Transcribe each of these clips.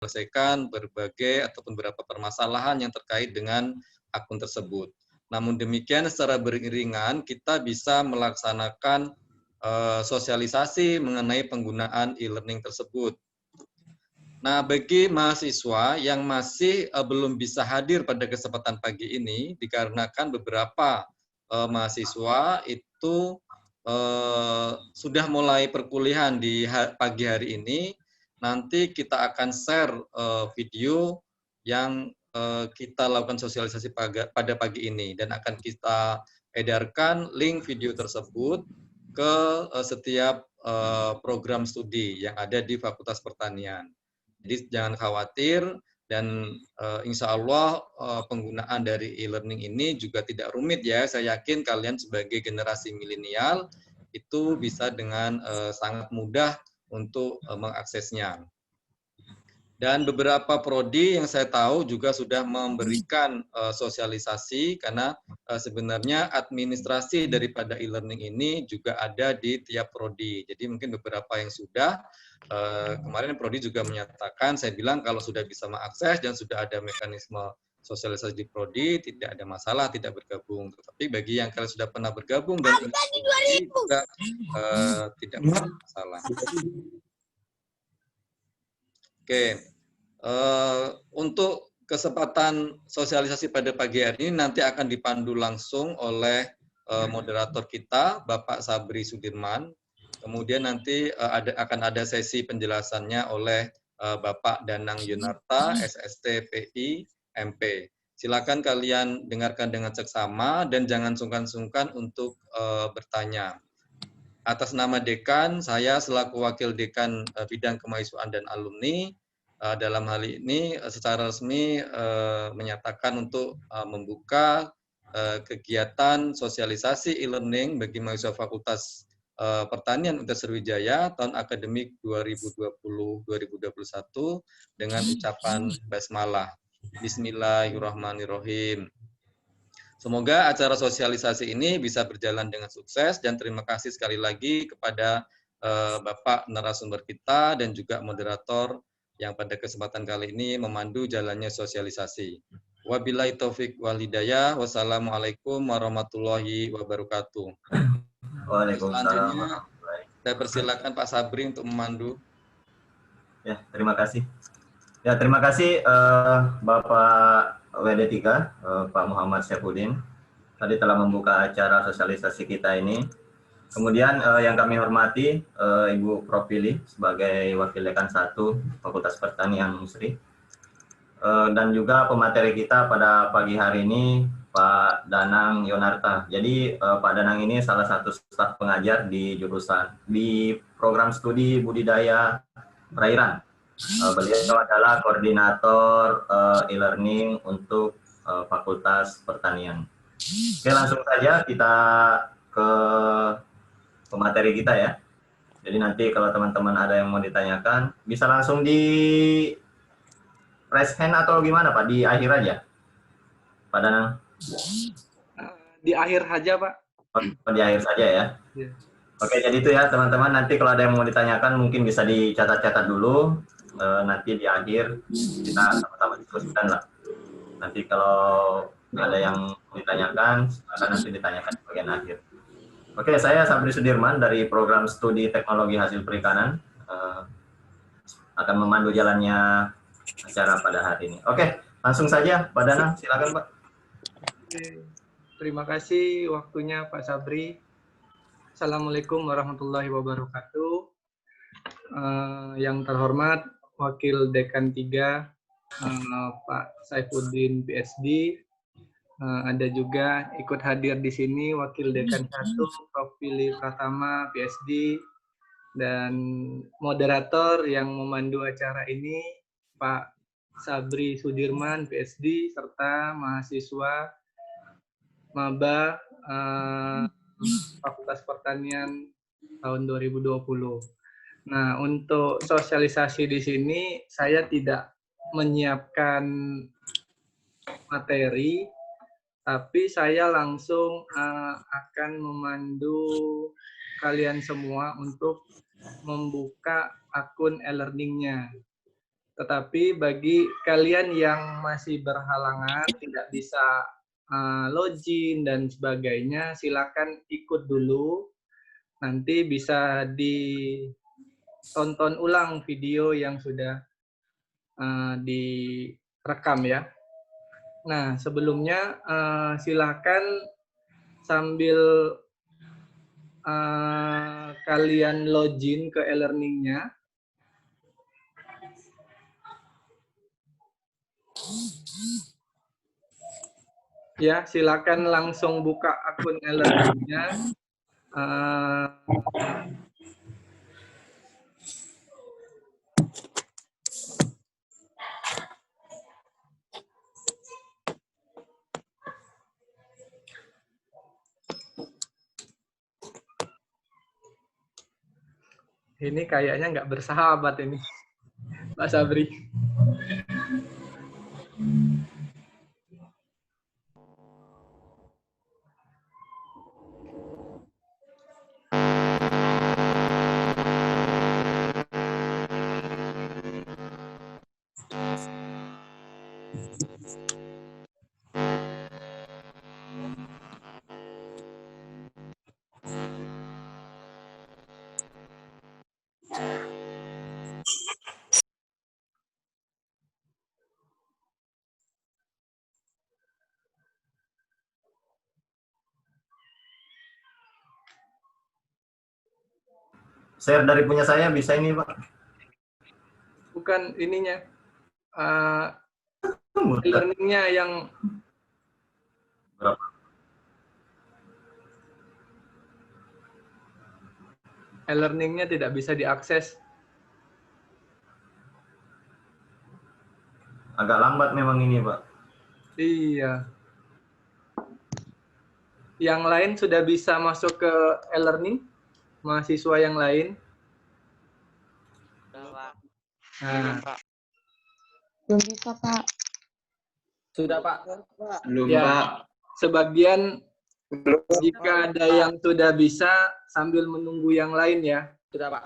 menyelesaikan berbagai ataupun beberapa permasalahan yang terkait dengan akun tersebut. Namun demikian secara beriringan kita bisa melaksanakan sosialisasi mengenai penggunaan e-learning tersebut. Nah, bagi mahasiswa yang masih belum bisa hadir pada kesempatan pagi ini, dikarenakan beberapa mahasiswa itu sudah mulai perkuliahan di pagi hari ini, nanti kita akan share video yang kita lakukan sosialisasi pada pagi ini, dan akan kita edarkan link video tersebut ke setiap program studi yang ada di Fakultas Pertanian. Jadi jangan khawatir, dan insya Allah penggunaan dari e-learning ini juga tidak rumit ya. Saya yakin kalian sebagai generasi milenial itu bisa dengan sangat mudah untuk mengaksesnya. Dan beberapa prodi yang saya tahu juga sudah memberikan sosialisasi, karena sebenarnya administrasi daripada e-learning ini juga ada di tiap prodi. Jadi mungkin beberapa yang sudah, kemarin prodi juga menyatakan, saya bilang kalau sudah bisa mengakses dan sudah ada mekanisme sosialisasi di prodi, tidak ada masalah tidak bergabung. Tetapi bagi yang kalian sudah pernah bergabung dan juga tidak masalah. Oke, untuk kesempatan sosialisasi pada pagi hari ini nanti akan dipandu langsung oleh moderator kita, Bapak Sabri Sudirman. Kemudian nanti akan ada sesi penjelasannya oleh Bapak Danang Yunarta, SST PI MP. Silakan kalian dengarkan dengan seksama dan jangan sungkan-sungkan untuk bertanya. Atas nama dekan, saya selaku wakil dekan bidang kemahasiswaan dan alumni, dalam hal ini secara resmi menyatakan untuk membuka kegiatan sosialisasi e-learning bagi mahasiswa Fakultas Pertanian Universitas Sriwijaya tahun akademik 2020-2021 dengan ucapan basmalah. Bismillahirrahmanirrahim. Semoga acara sosialisasi ini bisa berjalan dengan sukses, dan terima kasih sekali lagi kepada Bapak narasumber kita dan juga moderator yang pada kesempatan kali ini memandu jalannya sosialisasi. Wabillahi taufik wal hidayah. Wassalamualaikum warahmatullahi wabarakatuh. Waalaikumsalam. Saya persilakan Pak Sabri untuk memandu. Ya, terima kasih. Ya, terima kasih Bapak WD3, Pak Muhammad Syafuddin, tadi telah membuka acara sosialisasi kita ini. Kemudian yang kami hormati Ibu Profili sebagai Wakil Dekan 1 Fakultas Pertanian Unsri, dan juga pemateri kita pada pagi hari ini Pak Danang Yonarta. Jadi Pak Danang ini salah satu staf pengajar di jurusan di program studi budidaya perairan. Beliau adalah koordinator e-learning untuk Fakultas Pertanian. Oke, langsung saja kita ke pemateri kita ya. Jadi nanti kalau teman-teman ada yang mau ditanyakan, bisa langsung di raise hand atau gimana Pak? Di akhir aja, Pak Danang? Di akhir saja Pak. Oh, di akhir saja ya. Yeah. Oke, jadi itu ya teman-teman. Nanti kalau ada yang mau ditanyakan mungkin bisa dicatat-catat dulu. Nanti di akhir kita sama-sama diskusikan lah. Nanti kalau ada yang ditanyakan, akan nanti ditanyakan di bagian akhir. Oke, saya Sabri Sudirman dari Program Studi Teknologi Hasil Perikanan, akan memandu jalannya acara pada hari ini. Oke, langsung saja Pak Danang, silakan Pak. Terima kasih waktunya Pak Sabri. Assalamualaikum warahmatullahi wabarakatuh. Yang terhormat Wakil Dekan 3 Pak Saifuddin PhD, ada juga ikut hadir di sini Wakil Dekan 1 Prof. Willy Pratama PhD, dan moderator yang memandu acara ini Pak Sabri Sudirman PhD, serta mahasiswa maba Fakultas Pertanian tahun 2020. Nah, untuk sosialisasi di sini saya tidak menyiapkan materi, tapi saya langsung akan memandu kalian semua untuk membuka akun e-learning-nya. Tetapi bagi kalian yang masih berhalangan, tidak bisa login dan sebagainya, silakan ikut dulu. Nanti bisa ditonton ulang video yang sudah direkam ya. Nah, sebelumnya silakan sambil kalian login ke e-learning-nya. Ya, silakan langsung buka akun e-learning-nya. Ini kayaknya nggak bersahabat ini, Pak Sabri. Share dari punya saya bisa ini, Pak? Bukan ininya. Mudah. E-learning-nya yang Berapa? e-learning-nya tidak bisa diakses. Agak lambat memang ini, Pak. Iya. Yang lain sudah bisa masuk ke e-learning? Mahasiswa yang lain? Nah, Belum bisa, Pak. sudah Pak. Belum, Ya. Pak. Sebagian jika ada yang sudah bisa sambil menunggu yang lain ya. Sudah Pak.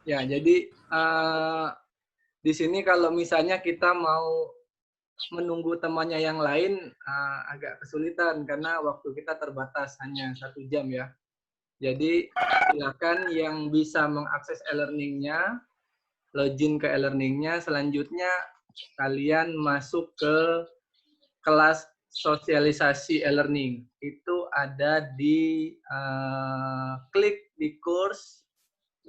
Ya, jadi di sini kalau misalnya kita mau menunggu temannya yang lain agak kesulitan karena waktu kita terbatas hanya 1 jam ya. Jadi silakan yang bisa mengakses e-learning-nya, login ke e-learning-nya, selanjutnya kalian masuk ke kelas sosialisasi e-learning. Itu ada di klik di course,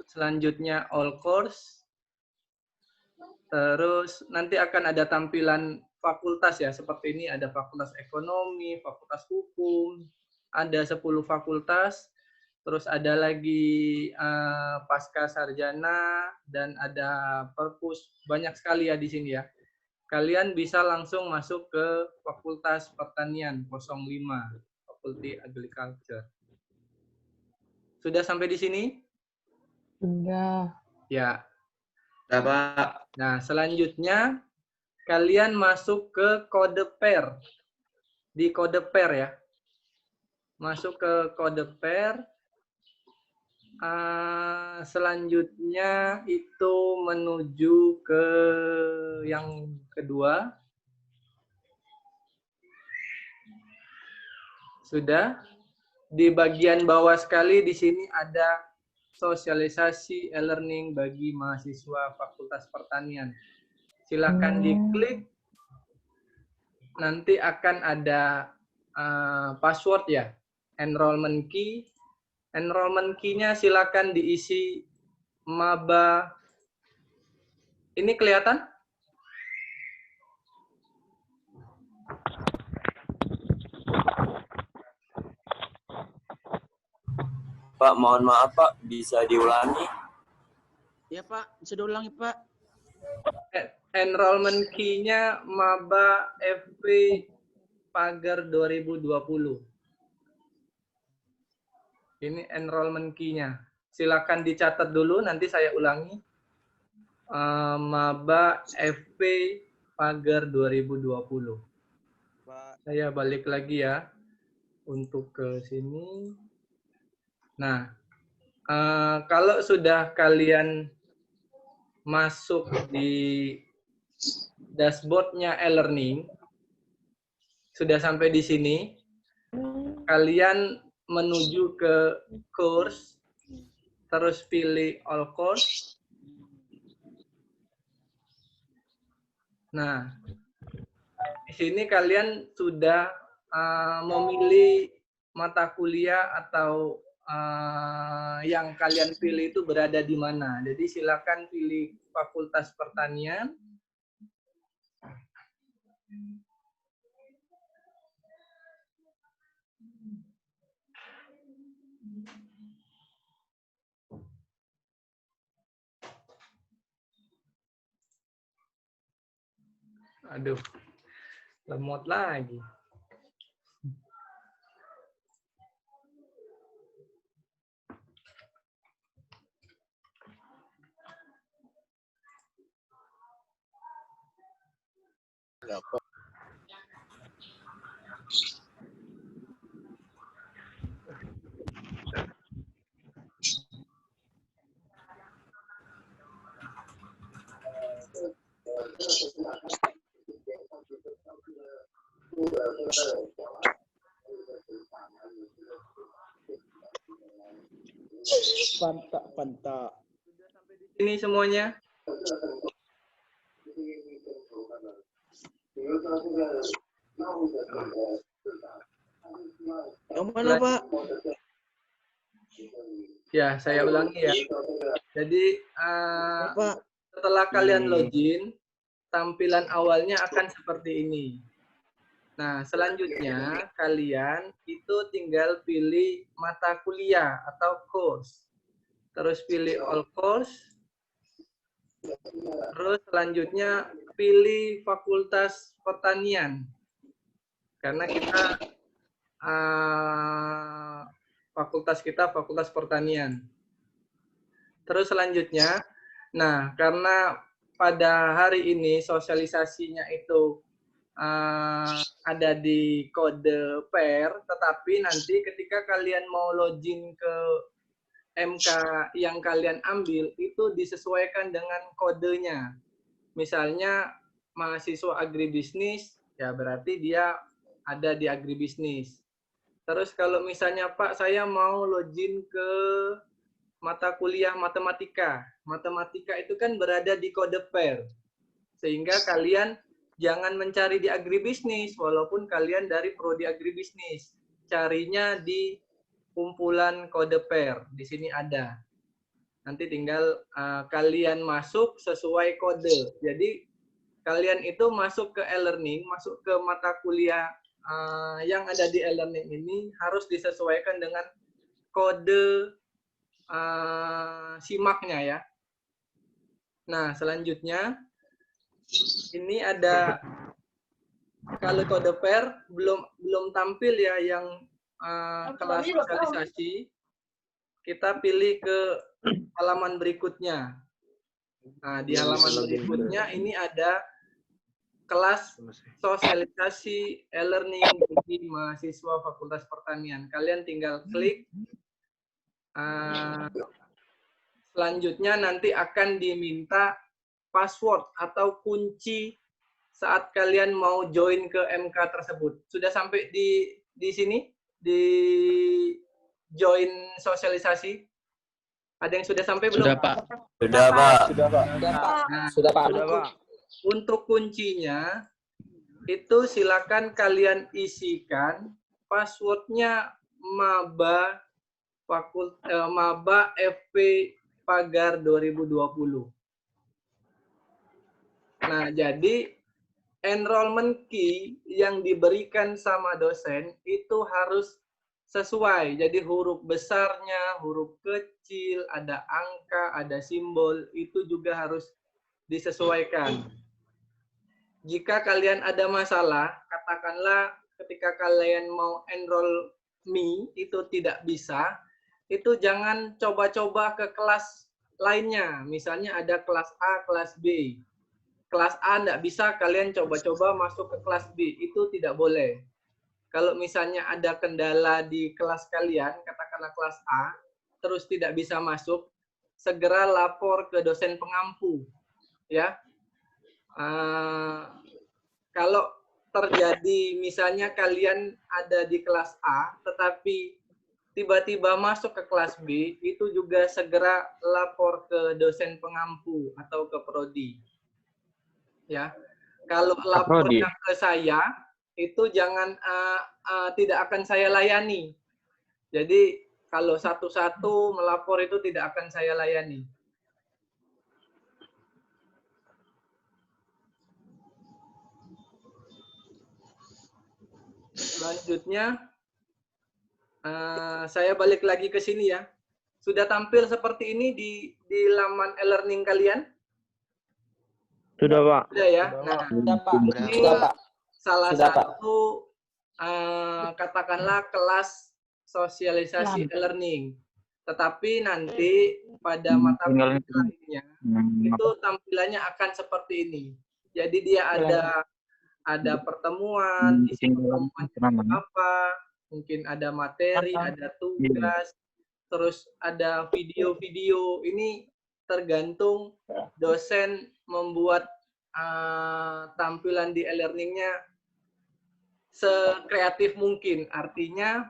selanjutnya all course, terus nanti akan ada tampilan fakultas ya, seperti ini ada fakultas ekonomi, fakultas hukum, ada 10 fakultas, terus ada lagi pasca sarjana, dan ada perpus, banyak sekali ya di sini ya. Kalian bisa langsung masuk ke Fakultas Pertanian 05, Faculty Agriculture. Sudah sampai di sini? Sudah. Ya. Sudah, Pak. Nah, selanjutnya kalian masuk ke kode pair. Di kode pair ya. Masuk ke kode pair. Selanjutnya itu menuju ke yang kedua. Sudah. Di bagian bawah sekali di sini ada sosialisasi e-learning bagi mahasiswa Fakultas Pertanian. Silakan diklik. Nanti akan ada password ya, enrollment key. Enrollment key-nya silakan diisi maba. Ini kelihatan? Pak, mohon maaf Pak, bisa diulangi? Ya Pak, bisa diulangi Pak. Enrollment key-nya maba FP Pagar 2020. Ini enrollment key-nya. Silakan dicatat dulu, nanti saya ulangi. Maba FP Pagar 2020. Pak. Saya balik lagi ya untuk ke sini. Nah, kalau sudah kalian masuk di dashboardnya e-learning. Sudah sampai di sini. Kalian menuju ke course, terus pilih all course. Nah, di sini kalian sudah memilih mata kuliah atau yang kalian pilih itu berada di mana. Jadi silakan pilih Fakultas Pertanian. Aduh, lemot lagi. Pantak. Ini semuanya. Yang mana, Pak? Ya, saya ulangi ya. Jadi Pak. setelah kalian login, tampilan awalnya akan seperti ini. Nah, selanjutnya kalian itu tinggal pilih mata kuliah atau course. Terus pilih all course. Terus selanjutnya pilih Fakultas Pertanian. Karena kita fakultas kita Fakultas Pertanian. Terus selanjutnya, nah karena pada hari ini sosialisasinya itu ada di kode pair, tetapi nanti ketika kalian mau login ke MK yang kalian ambil itu disesuaikan dengan kodenya. Misalnya mahasiswa agribisnis, ya berarti dia ada di agribisnis. Terus kalau misalnya Pak, saya mau login ke mata kuliah matematika. Matematika itu kan berada di kode pair. Sehingga kalian jangan mencari di agribisnis, walaupun kalian dari prodi agribisnis. Carinya di kumpulan kode pair. Di sini ada. Nanti tinggal kalian masuk sesuai kode. Jadi kalian itu masuk ke e-learning, masuk ke mata kuliah yang ada di e-learning ini harus disesuaikan dengan kode simaknya ya. Nah, selanjutnya ini ada kalau kode pair belum tampil ya yang kelas sosialisasi. Kita pilih ke halaman berikutnya. Nah, di halaman berikutnya ini ada kelas sosialisasi e-learning bagi mahasiswa Fakultas Pertanian. Kalian tinggal klik. Selanjutnya nanti akan diminta password atau kunci saat kalian mau join ke MK tersebut. Sudah sampai di sini? Di join sosialisasi? Ada yang sudah sampai belum? Sudah, Pak. Sudah, Pak. Nah, sudah, Pak. Untuk kuncinya, itu silakan kalian isikan passwordnya maba FP Pagar 2020. Nah, jadi enrollment key yang diberikan sama dosen itu harus sesuai. Jadi huruf besarnya, huruf kecil, ada angka, ada simbol, itu juga harus disesuaikan. Jika kalian ada masalah, katakanlah ketika kalian mau enroll me itu tidak bisa, itu jangan coba-coba ke kelas lainnya. Misalnya ada kelas A, kelas B. Kelas A tidak bisa, kalian coba-coba masuk ke kelas B. Itu tidak boleh. Kalau misalnya ada kendala di kelas kalian, katakanlah kelas A, terus tidak bisa masuk, segera lapor ke dosen pengampu. Ya. Kalau terjadi misalnya kalian ada di kelas A, tetapi tiba-tiba masuk ke kelas B, itu juga segera lapor ke dosen pengampu atau ke prodi. Ya, kalau lapornya ke saya, itu jangan tidak akan saya layani. Jadi kalau satu-satu melapor itu tidak akan saya layani. Selanjutnya, saya balik lagi ke sini ya. Sudah tampil seperti ini di laman e-learning kalian? Sudah, Pak. Sudah ya. Nah, ini salah Sudah, Pak. satu katakanlah kelas sosialisasi e-learning. Tetapi nanti pada mata kuliah lainnya itu tampilannya akan seperti ini. Jadi dia ada pertemuan, isi pertemuan apa, mungkin ada materi, ada tugas, terus ada video-video. Ini tergantung dosen membuat tampilan di e-learningnya sekreatif mungkin. Artinya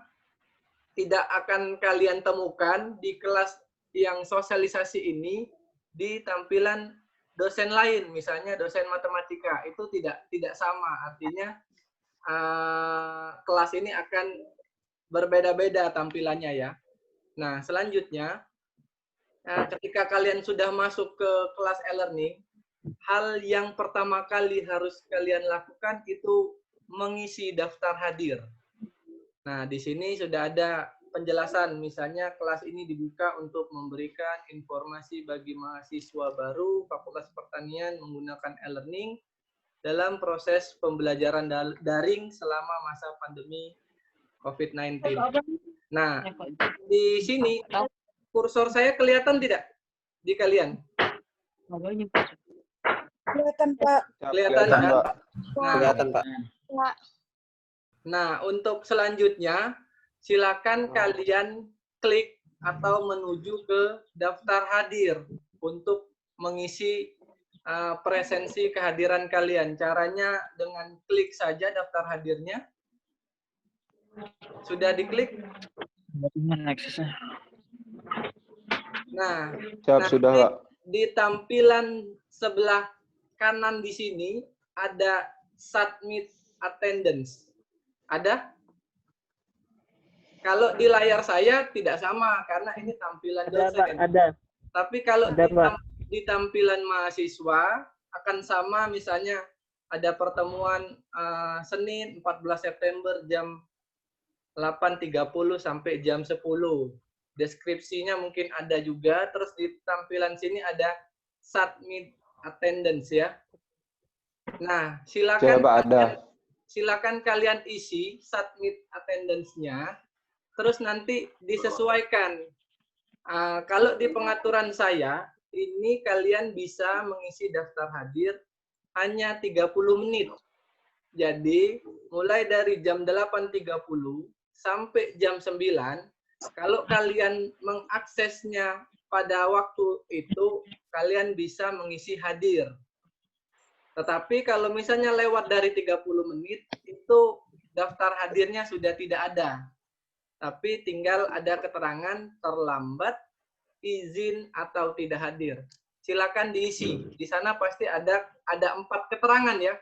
tidak akan kalian temukan di kelas yang sosialisasi ini di tampilan dosen lain, misalnya dosen matematika, itu tidak sama. Artinya kelas ini akan berbeda-beda tampilannya ya. Nah, selanjutnya ketika kalian sudah masuk ke kelas e-learning, hal yang pertama kali harus kalian lakukan itu mengisi daftar hadir. Nah, di sini sudah ada penjelasan, misalnya kelas ini dibuka untuk memberikan informasi bagi mahasiswa baru Fakultas Pertanian menggunakan e-learning dalam proses pembelajaran daring selama masa pandemi COVID-19. Nah, di sini kursor saya kelihatan tidak di kalian? Kelihatan, Pak. Kelihatan, kan? Nah, Kelihatan, Pak. Nah, untuk selanjutnya, silakan kalian klik atau menuju ke daftar hadir untuk mengisi presensi kehadiran kalian. Caranya dengan klik saja daftar hadirnya. Sudah diklik? Nah, sudah, Pak. Di tampilan sebelah kanan di sini ada submit attendance. Ada? Kalau di layar saya tidak sama karena ini tampilan dosen. Ada. Tapi kalau Ada, Pak. di tampilan mahasiswa akan sama, misalnya ada pertemuan Senin 14 September jam 8.30 sampai jam 10. Deskripsinya mungkin ada juga, terus di tampilan sini ada submit attendance ya. Nah, silakan Pak, ada. Silakan kalian isi submit attendance-nya, terus nanti disesuaikan. Kalau di pengaturan saya, ini kalian bisa mengisi daftar hadir hanya 30 menit. Jadi, mulai dari jam 8.30 sampai jam 9, kalau kalian mengaksesnya pada waktu itu, kalian bisa mengisi hadir. Tetapi kalau misalnya lewat dari 30 menit, itu daftar hadirnya sudah tidak ada. Tapi tinggal ada keterangan terlambat, izin, atau tidak hadir. Silakan diisi. Di sana pasti ada 4 keterangan ya.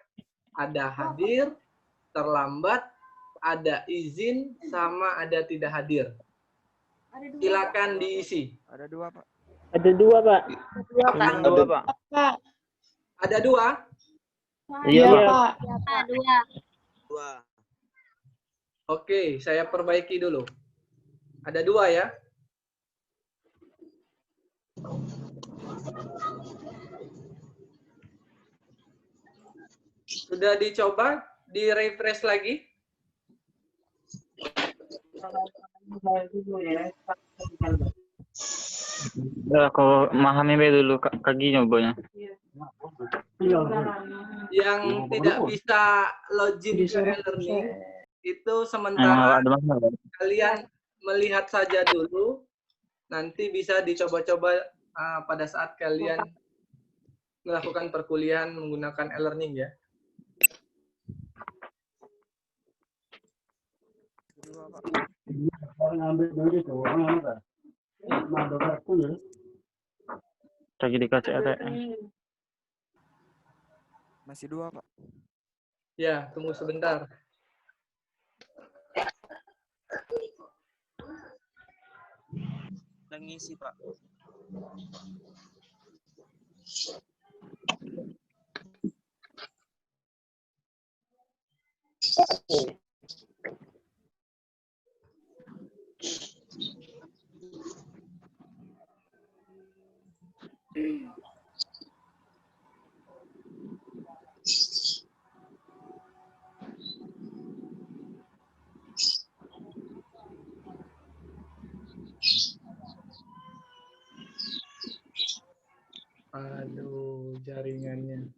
Ada hadir, terlambat, ada izin, sama ada tidak hadir. Silakan diisi. Ada 2, Pak. Ada 2, Pak. Ada 2, Pak. Ada 2? Iya, Pak. Oke, saya perbaiki dulu. Ada 2 ya. Sudah dicoba? Di-refresh lagi? Kalau memahami dulu kaki nyobanya. Yang tidak bisa login ke e-learning itu sementara kalian melihat saja dulu, nanti bisa dicoba-coba pada saat kalian melakukan perkuliahan menggunakan e-learning ya. Lagi dikasih ada. Masih 2, Pak. Ya, tunggu sebentar. Dan ngisi, Pak. Aduh, jaringannya.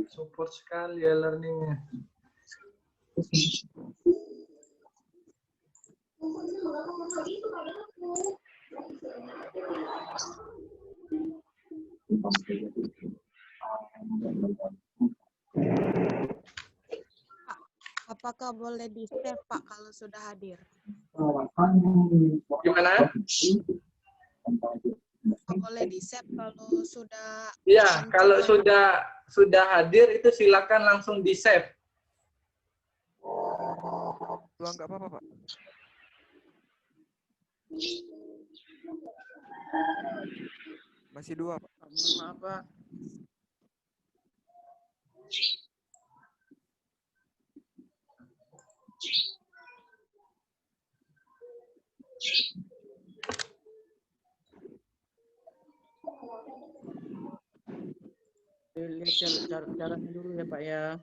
Support sekali ya learningnya. Apakah boleh di-save, Pak, kalau sudah hadir? Gimana? Boleh di-save kalau sudah... Ya, kalau sudah hadir itu silakan langsung di-save. Dua nggak apa-apa, Pak. Masih 2, Pak. Maaf, Pak. Lihat caranya dulu ya Pak ya.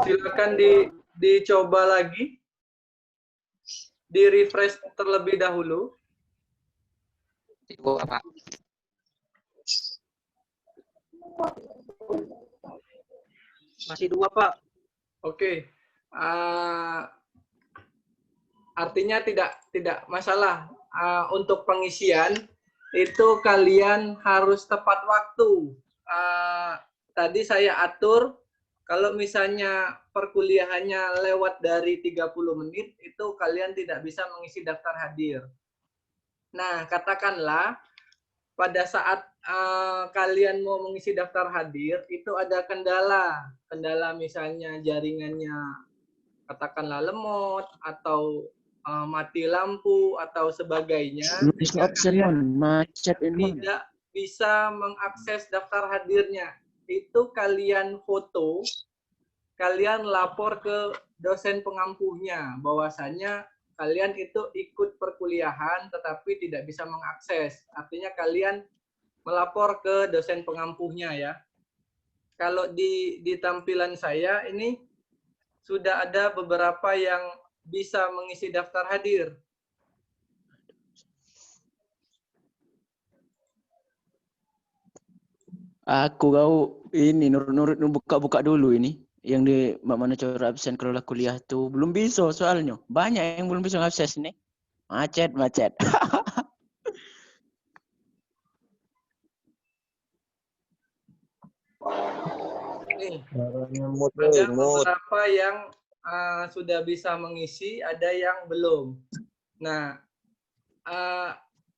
Silakan dicoba lagi. Di-refresh terlebih dahulu. Itu Pak. Masih 2 Pak. Oke. Artinya tidak masalah. Untuk pengisian itu kalian harus tepat waktu. Tadi saya atur kalau misalnya perkuliahannya lewat dari 30 menit itu kalian tidak bisa mengisi daftar hadir. Nah, katakanlah pada saat kalian mau mengisi daftar hadir itu ada kendala misalnya jaringannya katakanlah lemot atau mati lampu atau sebagainya, macet ini. tidak bisa mengakses daftar hadirnya. Itu kalian foto, kalian lapor ke dosen pengampuhnya bahwasanya kalian itu ikut perkuliahan tetapi tidak bisa mengakses. Artinya kalian melapor ke dosen pengampuhnya ya. Kalau di tampilan saya ini sudah ada beberapa yang bisa mengisi daftar hadir. Aku ini nurut buka dulu ini yang di mana cara absen kalau kuliah tuh belum bisa soalnya. Banyak yang belum bisa ngakses nih. Macet. Nih, ada beberapa yang sudah bisa mengisi, ada yang belum. Nah,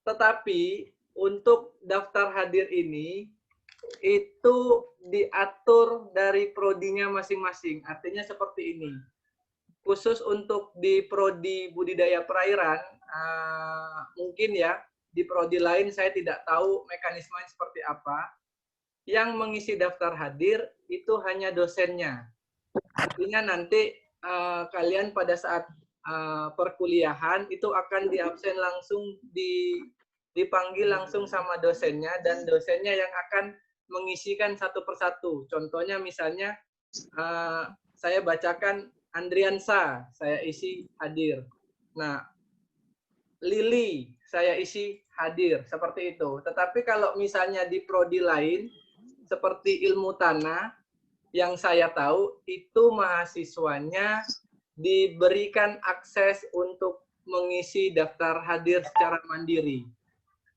tetapi untuk daftar hadir ini itu diatur dari prodinya masing-masing. Artinya seperti ini. Khusus untuk di prodi budidaya perairan, mungkin ya, di prodi lain saya tidak tahu mekanismenya seperti apa. Yang mengisi daftar hadir itu hanya dosennya. Artinya nanti kalian pada saat perkuliahan itu akan diabsen langsung, dipanggil langsung sama dosennya, dan dosennya yang akan mengisikan satu persatu. Contohnya misalnya saya bacakan Andriansa, saya isi hadir. Nah, Lili, saya isi hadir, seperti itu. Tetapi kalau misalnya di prodi lain, seperti ilmu tanah, yang saya tahu itu mahasiswanya diberikan akses untuk mengisi daftar hadir secara mandiri.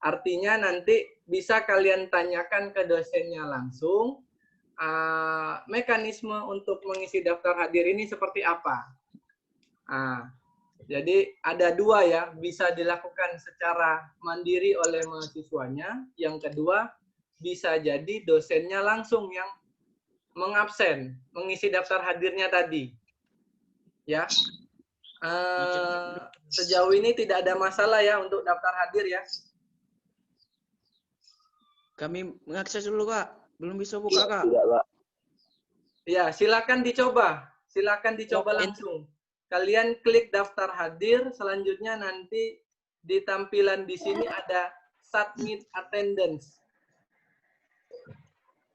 Artinya nanti bisa kalian tanyakan ke dosennya langsung, mekanisme untuk mengisi daftar hadir ini seperti apa. Jadi ada dua ya, bisa dilakukan secara mandiri oleh mahasiswanya. Yang kedua, bisa jadi dosennya langsung yang mengabsen, mengisi daftar hadirnya tadi. Ya, sejauh ini tidak ada masalah ya untuk daftar hadir ya. Kami mengakses dulu, Kak. Belum bisa buka, Kak. Tidak, Pak. Ya, silakan dicoba. Silakan dicoba langsung. Kalian klik daftar hadir, selanjutnya nanti di tampilan di sini ada submit attendance.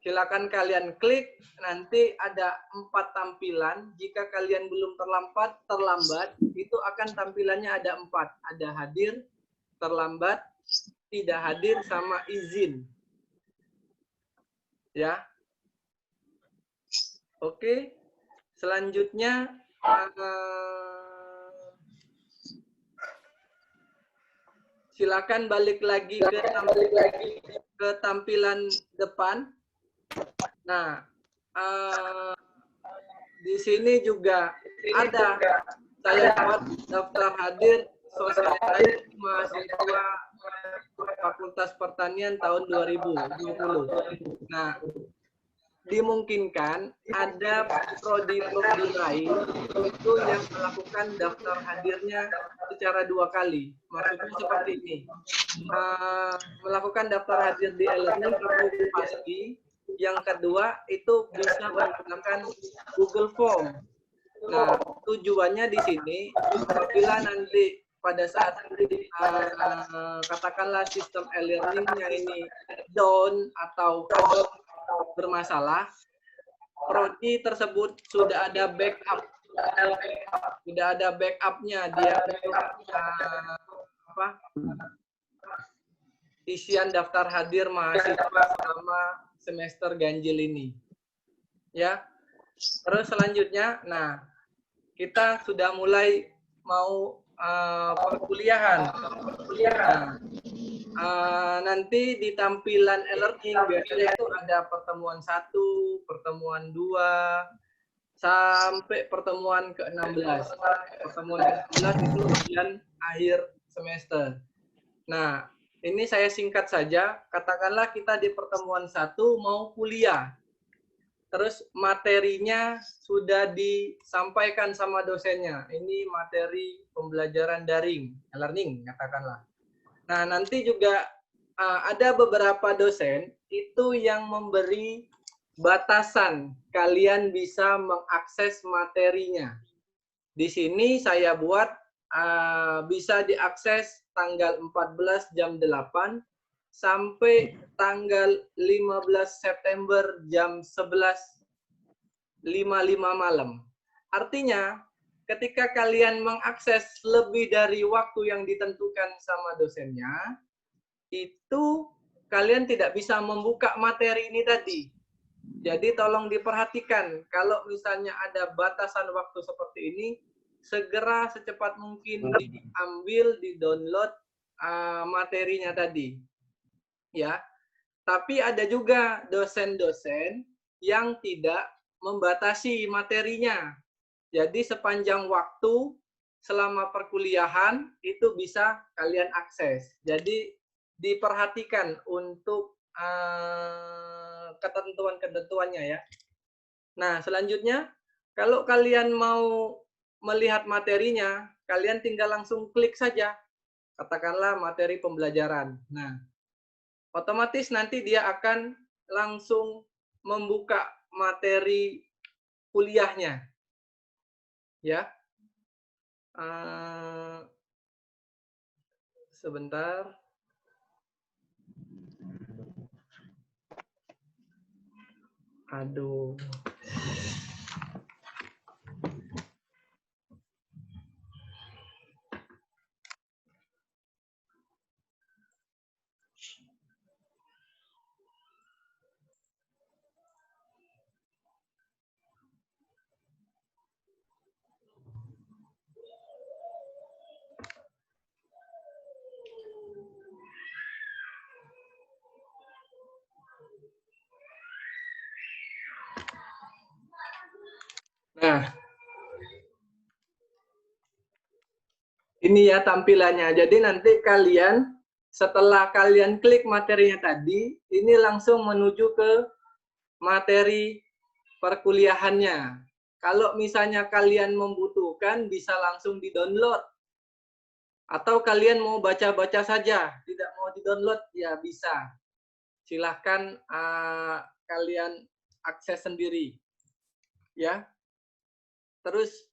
Silakan kalian klik, nanti ada 4 tampilan. Jika kalian belum terlambat, itu akan tampilannya ada 4. Ada hadir, terlambat, tidak hadir, sama izin. Ya. Oke. Selanjutnya silakan balik lagi ke tampilan depan. Nah, di sini juga ada saya buat daftar hadir sosialisasi mahasiswa Fakultas Pertanian tahun 2020. Nah, dimungkinkan ada prodi-prodi lain itu yang melakukan daftar hadirnya secara 2 kali. Maksudnya seperti ini. Melakukan daftar hadir di e-learning itu pasti. Yang kedua itu bisa menggunakan Google Form. Nah, tujuannya di sini apabila nanti pada saat katakanlah sistem e-learningnya ini down atau bermasalah, prodi tersebut sudah ada backup, dia isian daftar hadir mahasiswa selama semester ganjil ini, ya. Terus selanjutnya, nah kita sudah mulai mau perkuliahan. Nanti di tampilan e-learning biasanya itu ada pertemuan 1, pertemuan 2, sampai pertemuan ke-16. Pertemuan ke-16 itu bagian akhir semester. Nah, ini saya singkat saja. Katakanlah kita di pertemuan 1 mau kuliah. Terus materinya sudah disampaikan sama dosennya. Ini materi pembelajaran daring, e-learning katakanlah. Nah, nanti juga ada beberapa dosen itu yang memberi batasan kalian bisa mengakses materinya. Di sini saya buat bisa diakses tanggal 14 jam 8 sampai tanggal 15 September jam 11.55 malam. Artinya, ketika kalian mengakses lebih dari waktu yang ditentukan sama dosennya, itu kalian tidak bisa membuka materi ini tadi. Jadi tolong diperhatikan, kalau misalnya ada batasan waktu seperti ini, segera secepat mungkin diambil, di-download materinya tadi. Ya, tapi ada juga dosen-dosen yang tidak membatasi materinya. Jadi sepanjang waktu selama perkuliahan itu bisa kalian akses. Jadi diperhatikan untuk ketentuan-ketentuannya ya. Nah, selanjutnya kalau kalian mau melihat materinya, kalian tinggal langsung klik saja. Katakanlah materi pembelajaran. Nah, otomatis nanti dia akan langsung membuka materi kuliahnya. Ya. Sebentar. Aduh. Ini ya tampilannya. Jadi nanti kalian setelah kalian klik materinya tadi, ini langsung menuju ke materi perkuliahannya. Kalau misalnya kalian membutuhkan, bisa langsung di-download. Atau kalian mau baca-baca saja, tidak mau di-download, ya bisa. Silahkan kalian akses sendiri. Ya. Terus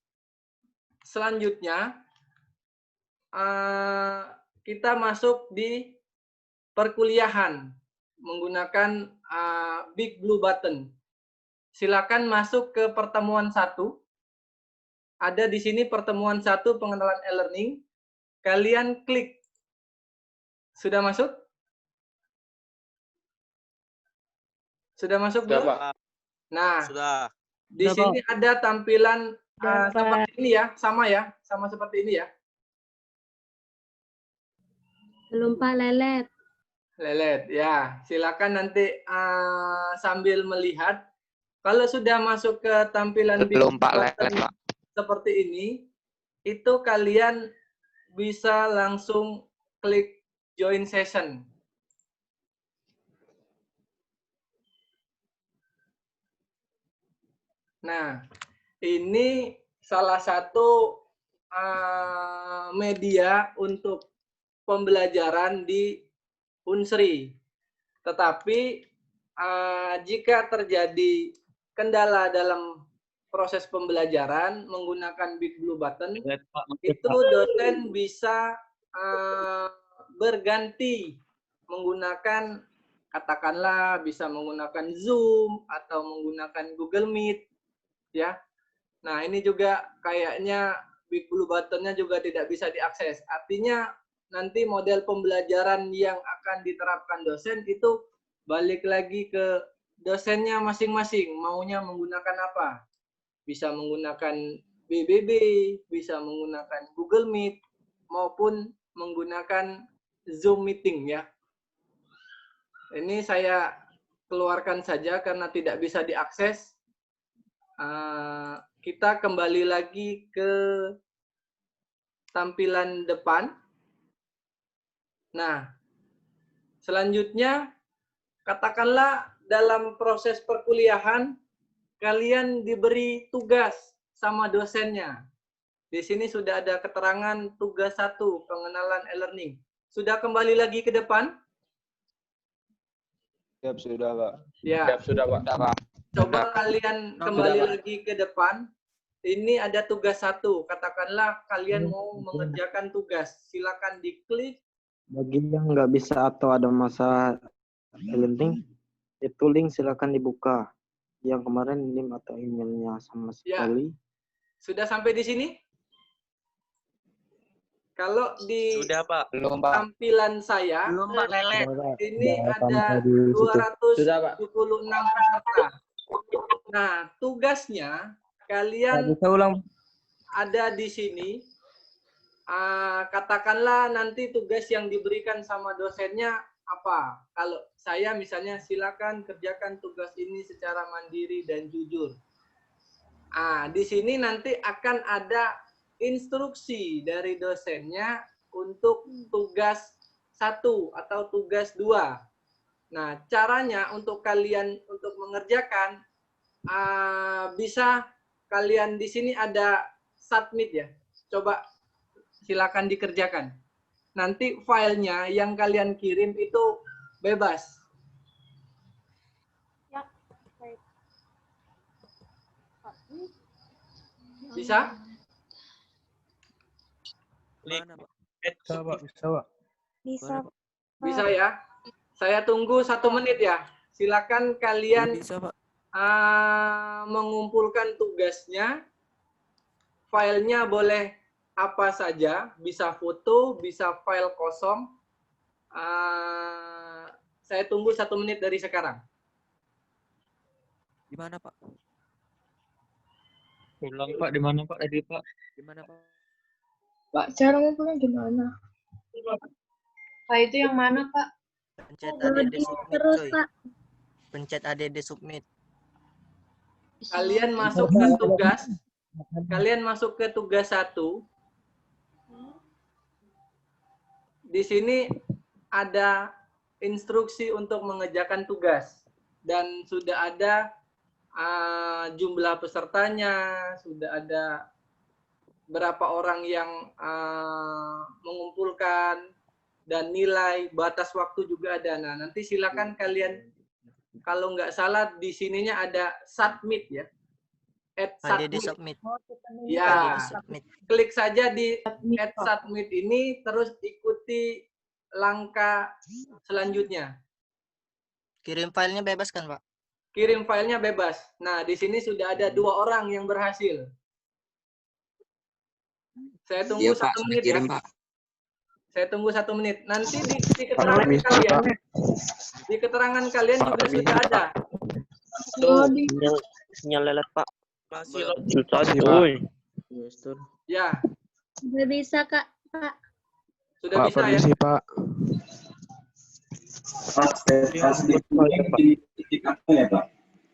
selanjutnya, kita masuk di perkuliahan menggunakan Big Blue Button. Silakan masuk ke pertemuan 1. Ada di sini pertemuan 1 pengenalan e-learning. Kalian klik. Sudah masuk? Sudah masuk belum? Nah, Sudah. di sini ada tampilan seperti ini ya, sama seperti ini ya. Belum Pak, lelet. Lelet, ya. Silakan nanti sambil melihat. Kalau sudah masuk ke tampilan Belum Pak, lelet button Pak. seperti ini, itu kalian bisa langsung klik join session. Nah, ini salah satu media untuk pembelajaran di Unsri. Tetapi jika terjadi kendala dalam proses pembelajaran menggunakan Big Blue Button, itu dosen bisa berganti menggunakan, katakanlah bisa menggunakan Zoom atau menggunakan Google Meet, ya. Nah, ini juga kayaknya Big Blue Button-nya juga tidak bisa diakses. Artinya nanti model pembelajaran yang akan diterapkan dosen itu balik lagi ke dosennya masing-masing, maunya menggunakan apa. Bisa menggunakan BBB, bisa menggunakan Google Meet, maupun menggunakan Zoom Meeting ya. Ini saya keluarkan saja karena tidak bisa diakses. Kita kembali lagi ke tampilan depan. Nah, selanjutnya katakanlah dalam proses perkuliahan kalian diberi tugas sama dosennya. Di sini sudah ada keterangan tugas 1, pengenalan e-learning. Sudah kembali lagi ke depan? Siap, sudah, Pak. Ya. Siap, sudah, Pak. Coba kalian kembali lagi ke depan. Ini ada tugas 1. Katakanlah kalian mau mengerjakan tugas. Silakan diklik. Bagi yang nggak bisa atau ada masalah e-learning, itu link silakan dibuka. Yang kemarin link atau emailnya sama sekali. Sudah sampai di sini? Kalau di tampilan saya, ini ada 276 peserta. Nah, tugasnya kalian ada di sini. Katakanlah nanti tugas yang diberikan sama dosennya apa. Kalau saya misalnya silakan kerjakan tugas ini secara mandiri dan jujur. Di sini nanti akan ada instruksi dari dosennya untuk tugas 1 atau tugas 2. Nah, caranya untuk kalian untuk mengerjakan bisa kalian di sini ada submit ya. Coba silakan dikerjakan. Nanti filenya yang kalian kirim itu bebas. Bisa? Bisa, Pak. Bisa, Pak. Bisa ya. Saya tunggu 1 menit ya. Silakan kalian mengumpulkan tugasnya. Filenya boleh apa saja, bisa foto, bisa file kosong. Saya tunggu 1 menit dari sekarang. Di mana, Pak? Ulang, Pak. Di mana, Pak? Tadi, Pak. Di mana, Pak? Pak, cara ngumpulnya gimana? Pak, itu yang mana, Pak? Pencet ADD submit, Terus, coy. Pak. Pencet ADD submit. Kalian masuk ke tugas. Kalian masuk ke tugas 1. di sini ada instruksi untuk mengerjakan tugas dan sudah ada jumlah pesertanya, sudah ada berapa orang yang mengumpulkan dan nilai, batas waktu juga ada. Nah, nanti silakan kalian, kalau nggak salah di sininya ada submit ya. Ada di submit. Ya, Submit. klik saja di add submit ini, terus ikuti langkah selanjutnya. Kirim filenya bebas kan, Pak? Kirim filenya bebas. Nah, di sini sudah ada 2 orang yang berhasil. Saya tunggu 1 menit ya. Saya tunggu 1 menit. Nanti di keterangan kalian, di keterangan kalian juga sudah ada. Sinyal lelet, Pak. Masih Ya, Sudah bisa, Kak. Pak. sudah bisa ya. Pak.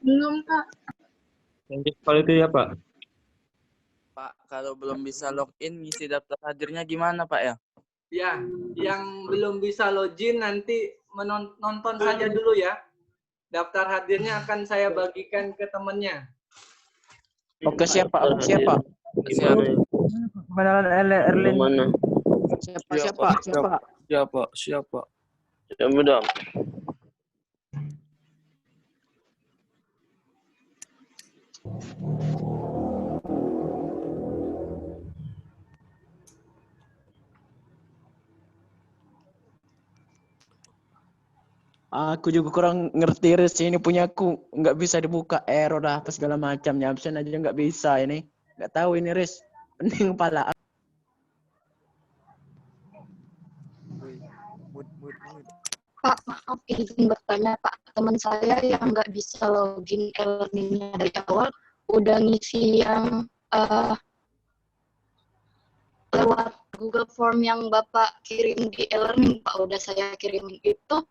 Belum, Kak. Kalau itu ya Pak. Pak, kalau belum bisa login, ngisi daftar hadirnya gimana Pak ya? Ya, yang belum bisa login nanti nonton saja dulu ya. Daftar hadirnya akan saya bagikan ke temannya. Oke, siapa? Siapa? Mana? Siapa? Ya, mudah. Aku juga kurang ngerti Riz, ini punya aku nggak bisa dibuka, error apa segala macamnya, absen aja nggak bisa ini. Nggak tahu ini Riz, pening kepala. Pak, maaf izin bertanya Pak, teman saya yang nggak bisa login e-learning-nya dari awal udah ngisi yang lewat Google Form yang Bapak kirim di e-learning, Pak, udah saya kirimin itu.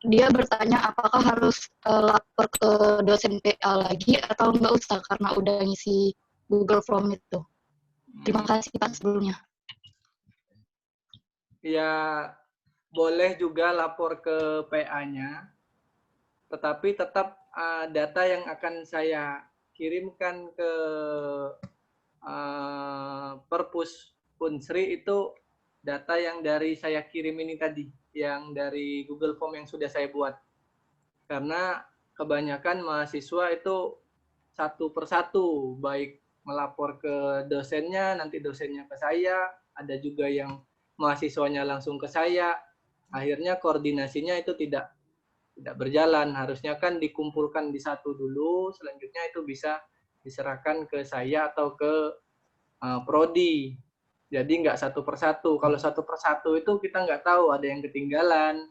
Dia bertanya apakah harus lapor ke dosen PA lagi atau nggak usah karena udah ngisi Google Form itu. Terima kasih Pak sebelumnya. Ya, boleh juga lapor ke PA-nya, tetapi tetap data yang akan saya kirimkan ke Perpus Unsri itu data yang dari saya kirim ini tadi, yang dari Google Form yang sudah saya buat. Karena kebanyakan mahasiswa itu satu persatu, baik melapor ke dosennya, nanti dosennya ke saya, ada juga yang mahasiswanya langsung ke saya. Akhirnya koordinasinya itu tidak berjalan. Harusnya kan dikumpulkan di satu dulu, selanjutnya itu bisa diserahkan ke saya atau ke prodi. Jadi nggak satu persatu. Kalau satu persatu itu kita nggak tahu, ada yang ketinggalan.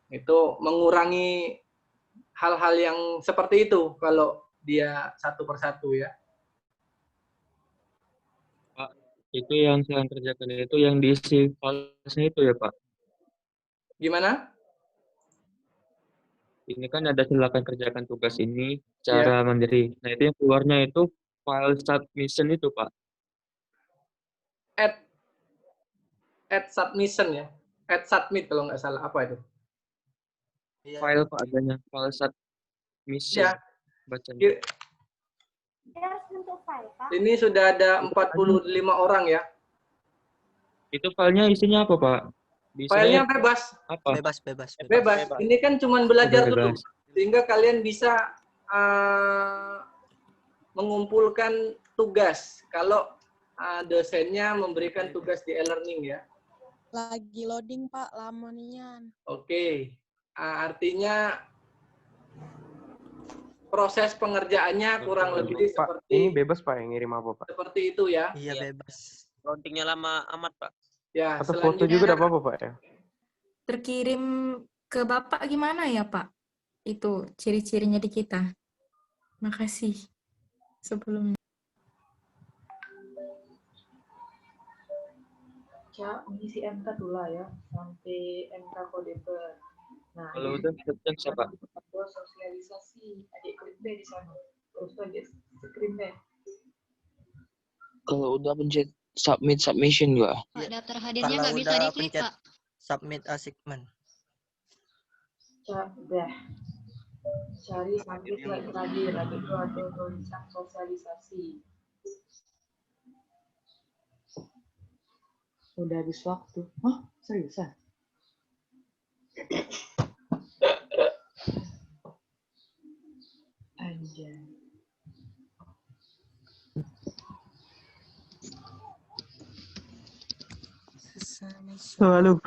Itu mengurangi hal-hal yang seperti itu kalau dia satu persatu ya. Pak, itu yang saya kerjakan itu yang diisi filenya itu ya Pak? Gimana? Ini kan ada silakan kerjakan tugas ini secara mandiri. Nah itu yang keluarnya itu file submission itu Pak. Add submission ya. Add submit kalau nggak salah. Apa itu? File Pak adanya, file submission. Ya. Bacanya. Ini sudah ada 45 orang ya. Itu filenya isinya apa Pak? Filenya bebas. Apa? Bebas. Ini kan cuma belajar Bebas. dulu. Sehingga kalian bisa mengumpulkan tugas. Kalau dosennya memberikan tugas di e-learning ya. Lagi loading Pak, lama nian. Oke. Artinya proses pengerjaannya kurang lebih Pak, seperti ini bebas Pak yang ngirim apa Pak? seperti itu ya. Iya bebas. Loadingnya lama amat Pak. Ya, Atau foto juga ada apa-apa Pak ya? Terkirim ke Bapak gimana ya Pak? Itu ciri-cirinya di kita. Makasih sebelumnya. Cak, mengisi MK dulu lah ya, sampai MK Kodeper. Nah, Kalau udah kerjaan siapa? buat sosialisasi, adik krim B di sana. Terus adik krim B. Kalau udah pencet submission nggak? Pak, daftar hadirnya nggak bisa diklik Pak. Submit assignment. Cari submit slide terakhir, habis itu ada tulisan sosialisasi. Udah habis waktu. Hah? Seriusan? Anjay. Halo.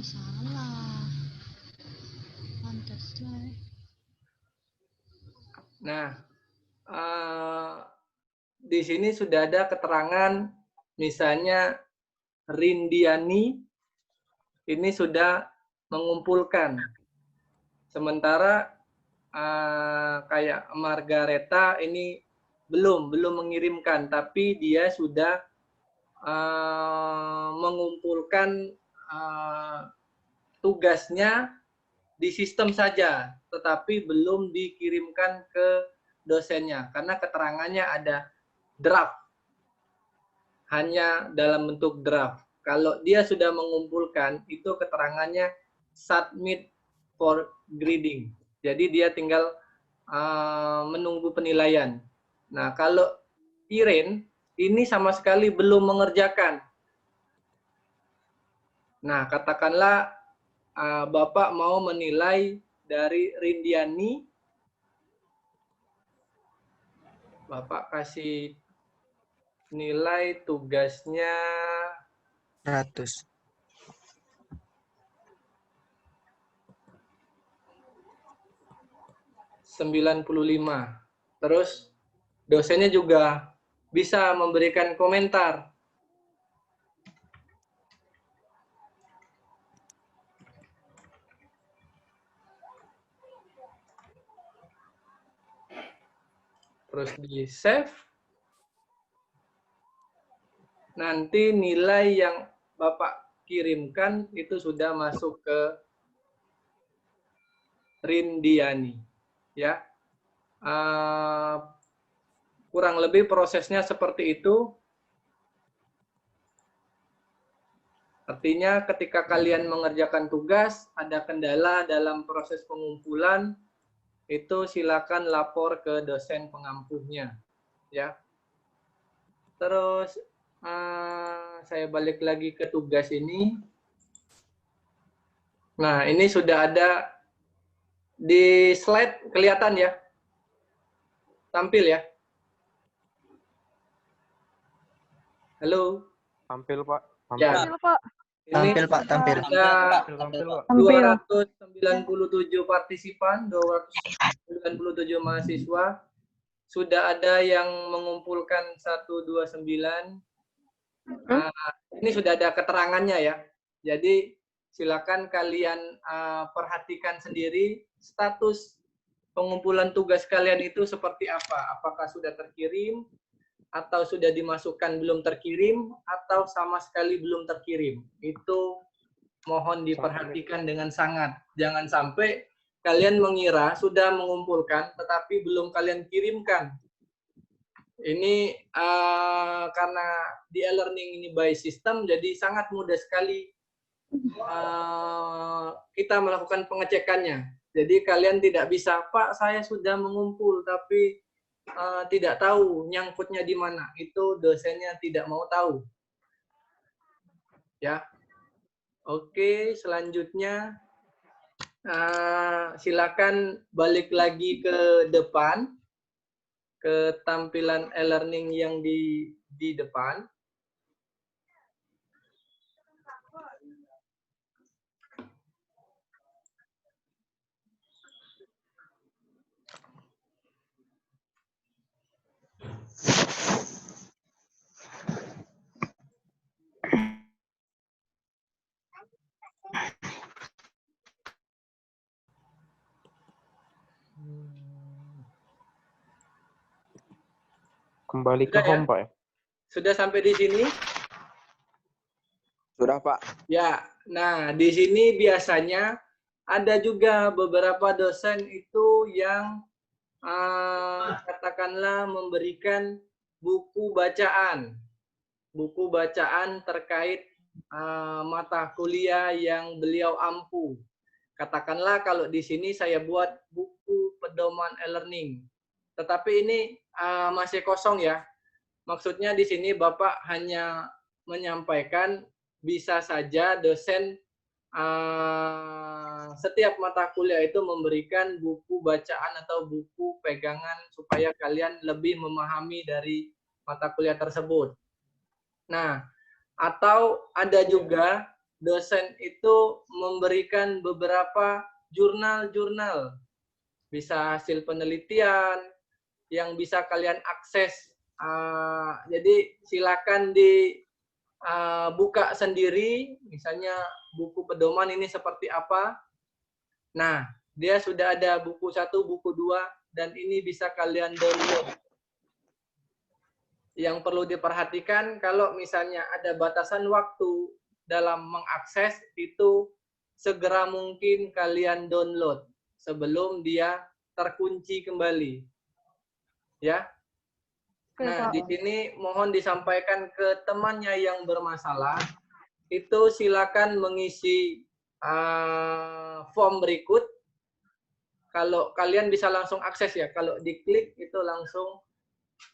Salah. Pantas lah. Nah, di sini sudah ada keterangan, misalnya Rindiani ini sudah mengumpulkan. Sementara kayak Margareta ini belum mengirimkan, tapi dia sudah mengumpulkan tugasnya di sistem saja, tetapi belum dikirimkan ke dosennya karena keterangannya ada draft, hanya dalam bentuk draft. Kalau dia sudah mengumpulkan, itu keterangannya submit for grading. Jadi dia tinggal menunggu penilaian. Nah, kalau Iren ini sama sekali belum mengerjakan. Nah, katakanlah Bapak mau menilai dari Rindiani, Bapak kasih nilai tugasnya 100. ...95. Terus dosennya juga bisa memberikan komentar. Terus di save. Nanti nilai yang Bapak kirimkan itu sudah masuk ke Rindiani. Ya, kurang lebih prosesnya seperti itu. Artinya ketika kalian mengerjakan tugas, ada kendala dalam proses pengumpulan, itu silakan lapor ke dosen pengampuhnya. Ya. Terus saya balik lagi ke tugas ini. Nah, ini sudah ada di slide, kelihatan ya? Tampil ya? Halo? Tampil, Pak. Ya. Tampil, Pak. Ini Tampil, Pak. Tampil. ada Tampil, Pak. 297 partisipan, 297 mahasiswa. Sudah ada yang mengumpulkan 129. Nah, ini sudah ada keterangannya ya. Jadi silakan kalian perhatikan sendiri status pengumpulan tugas kalian itu seperti apa. Apakah sudah terkirim, atau sudah dimasukkan belum terkirim, atau sama sekali belum terkirim. Itu mohon diperhatikan dengan sangat. Jangan sampai kalian mengira sudah mengumpulkan, tetapi belum kalian kirimkan. Ini karena di e-learning ini by system, jadi sangat mudah sekali kita melakukan pengecekannya. Jadi kalian tidak bisa, Pak, saya sudah mengumpul, tapi tidak tahu nyangkutnya di mana. Itu dosennya tidak mau tahu. Ya. Oke, selanjutnya silakan balik lagi ke depan, ke tampilan e-learning yang di depan. Kembali ke Sudah ya? home, Pak. Sudah sampai di sini? Sudah, Pak. Ya, nah di sini biasanya ada juga beberapa dosen itu yang katakanlah memberikan buku bacaan terkait mata kuliah yang beliau ampu. Katakanlah kalau di sini saya buat buku pedoman e-learning, tetapi ini masih kosong ya. Maksudnya di sini Bapak hanya menyampaikan bisa saja dosen setiap mata kuliah itu memberikan buku bacaan atau buku pegangan supaya kalian lebih memahami dari mata kuliah tersebut. Nah, atau ada juga dosen itu memberikan beberapa jurnal-jurnal, bisa hasil penelitian yang bisa kalian akses. Jadi silakan dibuka sendiri, misalnya buku pedoman ini seperti apa. Nah, dia sudah ada buku 1, buku 2, dan ini bisa kalian download. Yang perlu diperhatikan kalau misalnya ada batasan waktu dalam mengakses itu segera mungkin kalian download sebelum dia terkunci kembali. Ya. Nah, di sini mohon disampaikan ke temannya yang bermasalah itu silakan mengisi form berikut. Kalau kalian bisa langsung akses ya, kalau diklik itu langsung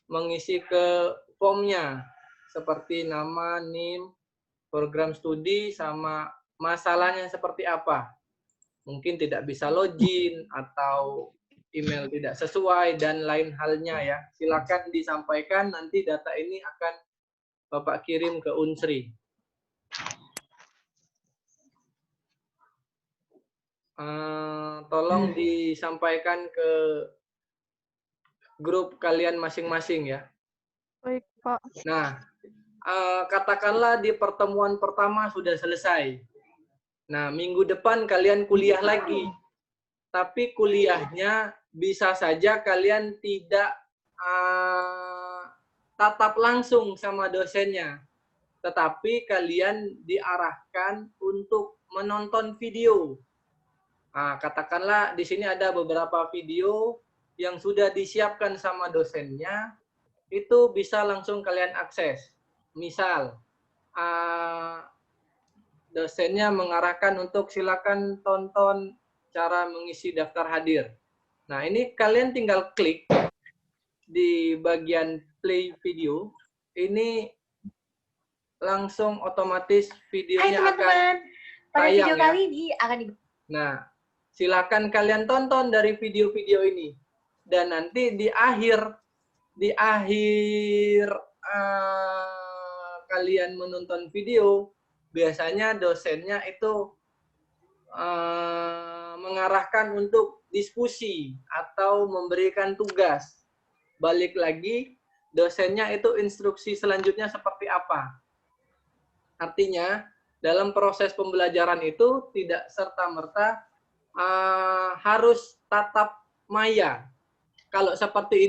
mengisi ke formnya seperti nama, NIM, program studi, sama masalahnya seperti apa. Mungkin tidak bisa login atau email tidak sesuai dan lain halnya ya. Silakan disampaikan, nanti data ini akan Bapak kirim ke Unsri. Tolong disampaikan ke grup kalian masing-masing ya. Baik, Pak. Nah, katakanlah di pertemuan pertama sudah selesai. Nah, minggu depan kalian kuliah lagi. Tapi kuliahnya bisa saja kalian tidak tatap langsung sama dosennya. Tetapi kalian diarahkan untuk menonton video. Nah, katakanlah di sini ada beberapa video yang sudah disiapkan sama dosennya, itu bisa langsung kalian akses. Misal, dosennya mengarahkan untuk silakan tonton cara mengisi daftar hadir. Nah, ini kalian tinggal klik di bagian play video, ini langsung otomatis videonya akan tayang ya. Nah, silakan kalian tonton dari video-video ini. Dan nanti di akhir kalian menonton video, biasanya dosennya itu mengarahkan untuk diskusi atau memberikan tugas. Balik lagi, dosennya itu instruksi selanjutnya seperti apa. Artinya, dalam proses pembelajaran itu tidak serta-merta harus tatap maya. Kalau seperti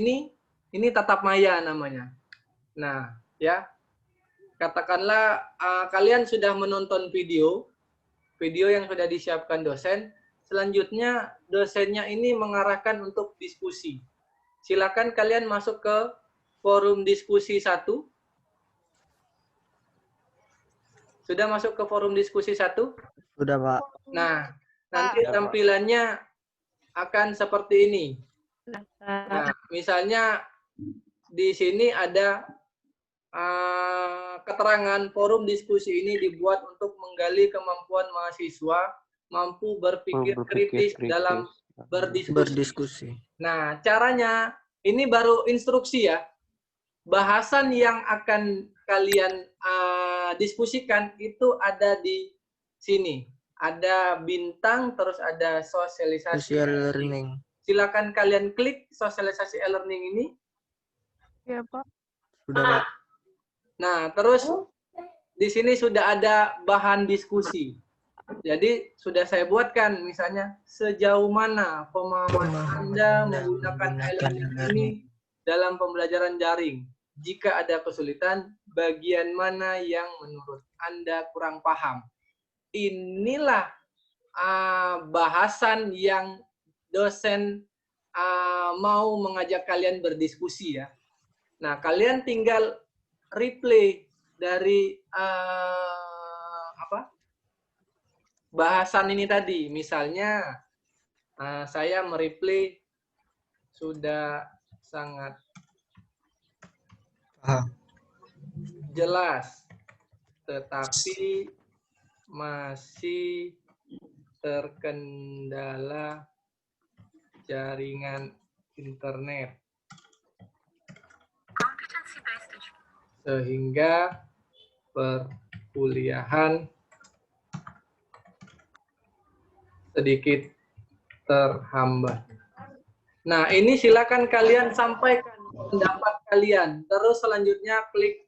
ini tatap maya namanya. Nah, ya, katakanlah kalian sudah menonton video yang sudah disiapkan dosen, selanjutnya dosennya ini mengarahkan untuk diskusi. Silakan kalian masuk ke forum diskusi 1. Sudah masuk ke forum diskusi 1? Sudah, Pak. Nah, nanti tampilannya akan seperti ini. Nah, misalnya di sini ada keterangan forum diskusi ini dibuat untuk menggali kemampuan mahasiswa mampu berpikir kritis dalam berdiskusi. Nah, caranya ini baru instruksi ya. Bahasan yang akan kalian diskusikan itu ada di sini. Ada bintang, terus ada sosialisasi e-learning. Silakan kalian klik sosialisasi e-learning ini. Ya, Pak. Sudah, Pak. Nah, terus di sini sudah ada bahan diskusi. Jadi sudah saya buatkan misalnya sejauh mana pemahaman Anda menggunakan e-learning ini dalam pembelajaran daring. jika ada kesulitan, bagian mana yang menurut Anda kurang paham. Inilah bahasan yang dosen mau mengajak kalian berdiskusi ya. Nah, kalian tinggal replay dari bahasan ini tadi. Misalnya, saya mereplay sudah sangat jelas, tetapi masih terkendala jaringan internet. Sehingga perkuliahan sedikit terhambat. Nah, ini silakan kalian sampaikan pendapat kalian. Terus selanjutnya klik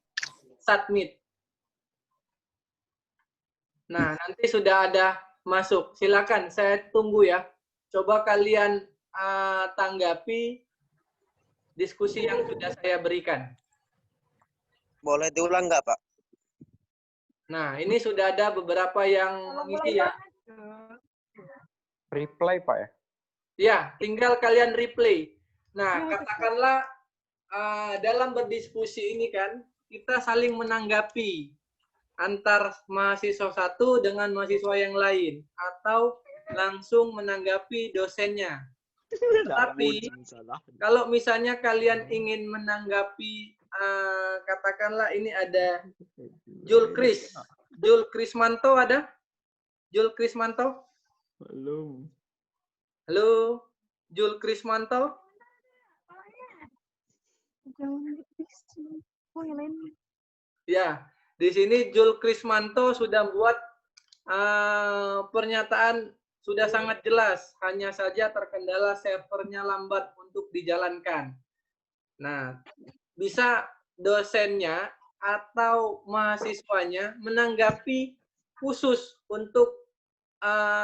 submit. Nah, nanti sudah ada masuk. Silakan, saya tunggu ya. Coba kalian tanggapi diskusi yang sudah saya berikan. Boleh diulang nggak, Pak? Nah, ini sudah ada beberapa yang mengisi ya. Replay, Pak ya? Ya, tinggal kalian replay. Nah, katakanlah dalam berdiskusi ini kan, kita saling menanggapi antar mahasiswa satu dengan mahasiswa yang lain, atau langsung menanggapi dosennya. Tapi, kalau misalnya kalian ingin menanggapi, katakanlah ini ada Jul Krismanto ada? Jul Krismanto? Belum. Halo, Jul Krismanto? Ya, di sini Jul Krismanto sudah buat pernyataan sudah sangat jelas, hanya saja terkendala servernya lambat untuk dijalankan. Nah, bisa dosennya atau mahasiswanya menanggapi khusus untuk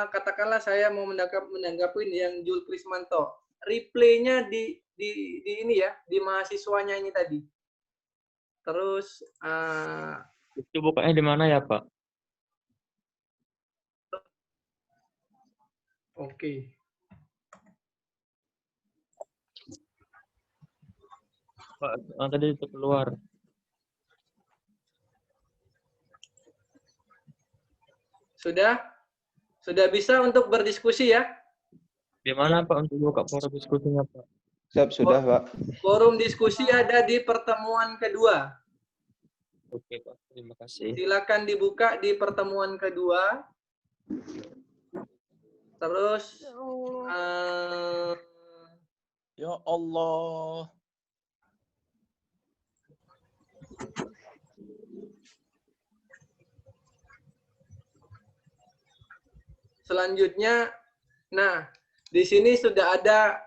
katakanlah saya mau menanggapi yang Jul Krismanto. Replaynya di ini ya, di mahasiswanya ini tadi. Terus Itu bukanya di mana ya, Pak? Oke. Pak, tadi itu keluar. Sudah? Sudah bisa untuk berdiskusi ya? Di mana, Pak, untuk buka forum diskusinya, Pak? Siap, sudah, Pak. Forum diskusi ada di pertemuan kedua. Oke, Pak. Terima kasih. Silakan dibuka di pertemuan kedua. Terus Ya Allah. selanjutnya, nah di sini sudah ada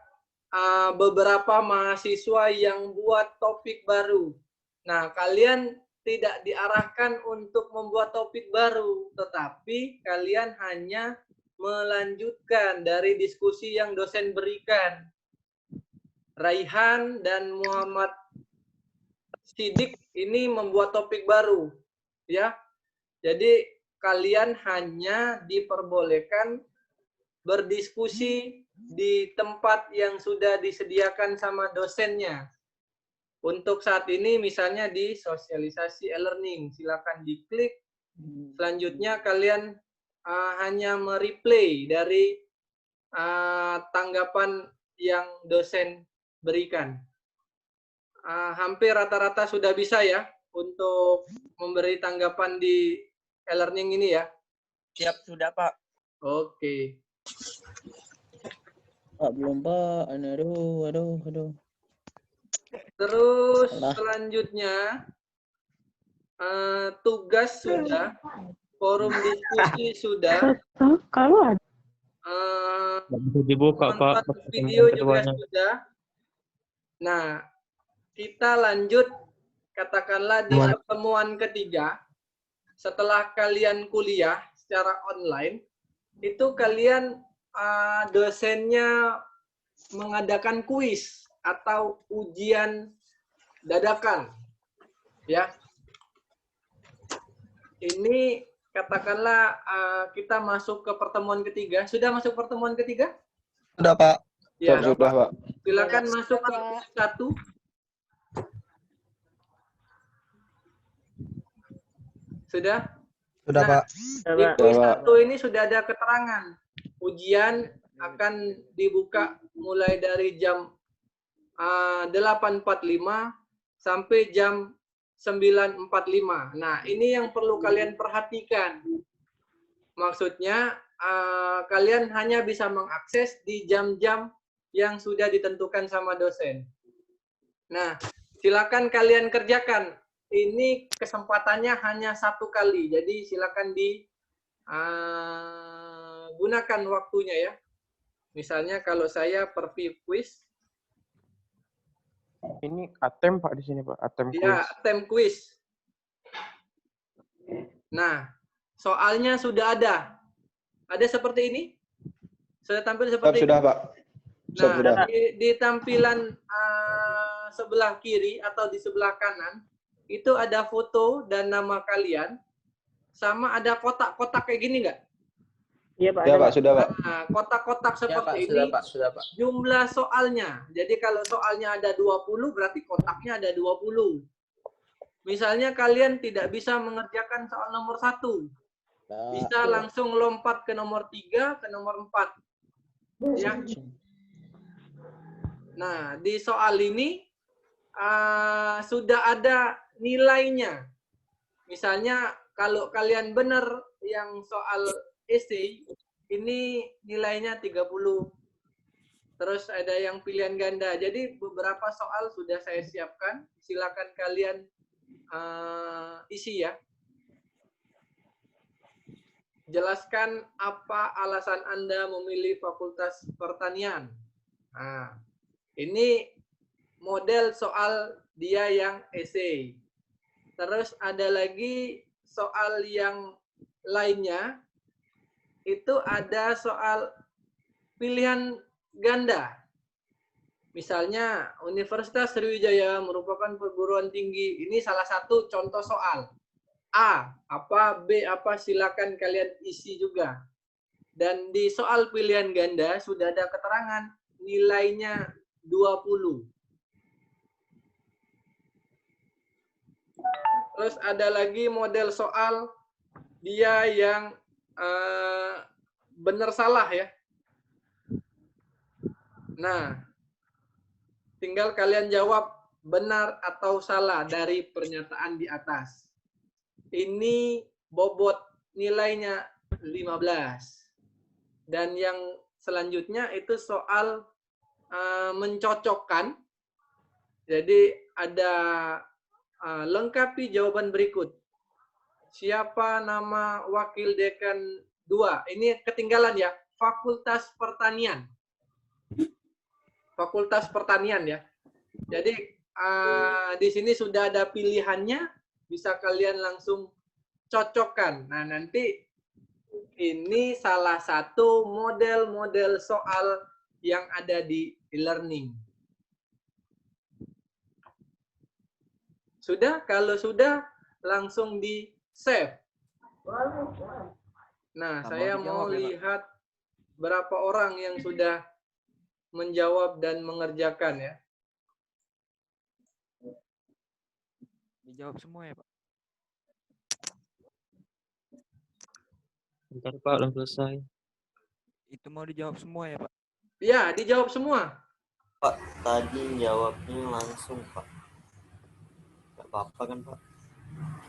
beberapa mahasiswa yang buat topik baru. Nah, kalian tidak diarahkan untuk membuat topik baru, tetapi kalian hanya melanjutkan dari diskusi yang dosen berikan. Raihan dan Muhammad Sidik ini membuat topik baru, ya. Jadi kalian hanya diperbolehkan berdiskusi di tempat yang sudah disediakan sama dosennya. Untuk saat ini misalnya di sosialisasi e-learning, silakan diklik. Selanjutnya kalian hanya mereplay dari tanggapan yang dosen berikan. Hampir rata-rata sudah bisa ya untuk memberi tanggapan di e-learning ini ya. Siap, sudah Pak. Oke. Pak belum Pak, aduh. Terus selanjutnya tugas sudah, forum diskusi sudah. Kalau ada bisa dibuka Pak. Video juga sudah. Nah, kita lanjut katakanlah di pertemuan ketiga. Setelah kalian kuliah secara online, itu kalian dosennya mengadakan kuis atau ujian dadakan. Ya. Ini katakanlah kita masuk ke pertemuan ketiga. Sudah masuk pertemuan ketiga? Sudah, Pak. Ya. Sudah, Pak. Silakan masuk ke satu. Sudah? Sudah, Pak. Di quiz 1 ini sudah ada keterangan. Ujian akan dibuka mulai dari jam 8.45 sampai jam 9.45. Nah, ini yang perlu kalian perhatikan. Maksudnya, kalian hanya bisa mengakses di jam-jam yang sudah ditentukan sama dosen. Nah, silakan kalian kerjakan. Ini kesempatannya hanya 1 kali. Jadi silakan gunakan waktunya ya. Misalnya kalau saya per quiz. Ini ATEM Pak di sini Pak, ATEM quiz. Ya, ATEM quiz. Nah, soalnya sudah ada. Ada seperti ini? Sudah tampil seperti Sudah, ini? Pak. Nah, di tampilan sebelah kiri atau di sebelah kanan, itu ada foto dan nama kalian, sama ada kotak-kotak kayak gini nggak? Iya Pak. Ya Pak, sudah Pak. Nah, kotak-kotak seperti ini, Sudah, Pak. Sudah, Pak. jumlah soalnya. Jadi kalau soalnya ada 20, berarti kotaknya ada 20. Misalnya kalian tidak bisa mengerjakan soal nomor 1. Bisa langsung lompat ke nomor 3, ke nomor 4. Ya. Nah, di soal ini sudah ada nilainya. Misalnya kalau kalian benar yang soal essay, ini nilainya 30. Terus ada yang pilihan ganda. Jadi beberapa soal sudah saya siapkan. Silakan kalian isi ya. Jelaskan apa alasan Anda memilih Fakultas Pertanian. Nah, ini model soal dia yang essay. Terus ada lagi soal yang lainnya. Itu ada soal pilihan ganda. Misalnya Universitas Sriwijaya merupakan perguruan tinggi. Ini salah satu contoh soal. A, apa, B, apa, silakan kalian isi juga. Dan di soal pilihan ganda sudah ada keterangan nilainya 20. Terus ada lagi model soal dia yang benar salah ya. Nah, tinggal kalian jawab benar atau salah dari pernyataan di atas. Ini bobot nilainya 15. Dan yang selanjutnya itu soal mencocokkan. Jadi ada lengkapi jawaban berikut. Siapa nama wakil dekan 2? Ini ketinggalan ya. Fakultas Pertanian. Fakultas Pertanian ya. Jadi di sini sudah ada pilihannya, bisa kalian langsung cocokkan. Nah, nanti ini salah satu model-model soal yang ada di e-learning. Sudah? Kalau sudah, langsung di-save. Nah, saya mau lihat berapa orang yang sudah menjawab dan mengerjakan ya. Dijawab semua ya, Pak? Bentar Pak, belum selesai. Itu mau dijawab semua ya, Pak? Ya, dijawab semua. Pak, tadi jawabnya langsung, Pak. Gak apa-apa kan, Pak?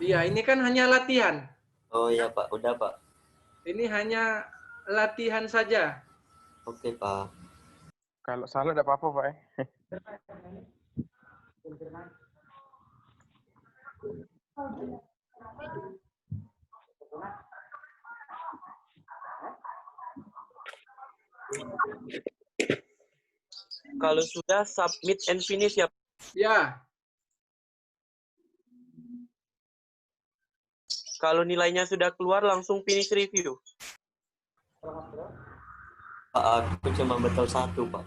Iya, ini kan hanya latihan. Oh iya, Pak. Udah, Pak. Ini hanya latihan saja. Oke, Pak. Kalau salah tidak apa-apa Pak ya. Kalau sudah submit and finish ya. Ya. Kalau nilainya sudah keluar langsung finish review. Pak, aku cuma betul 1, Pak.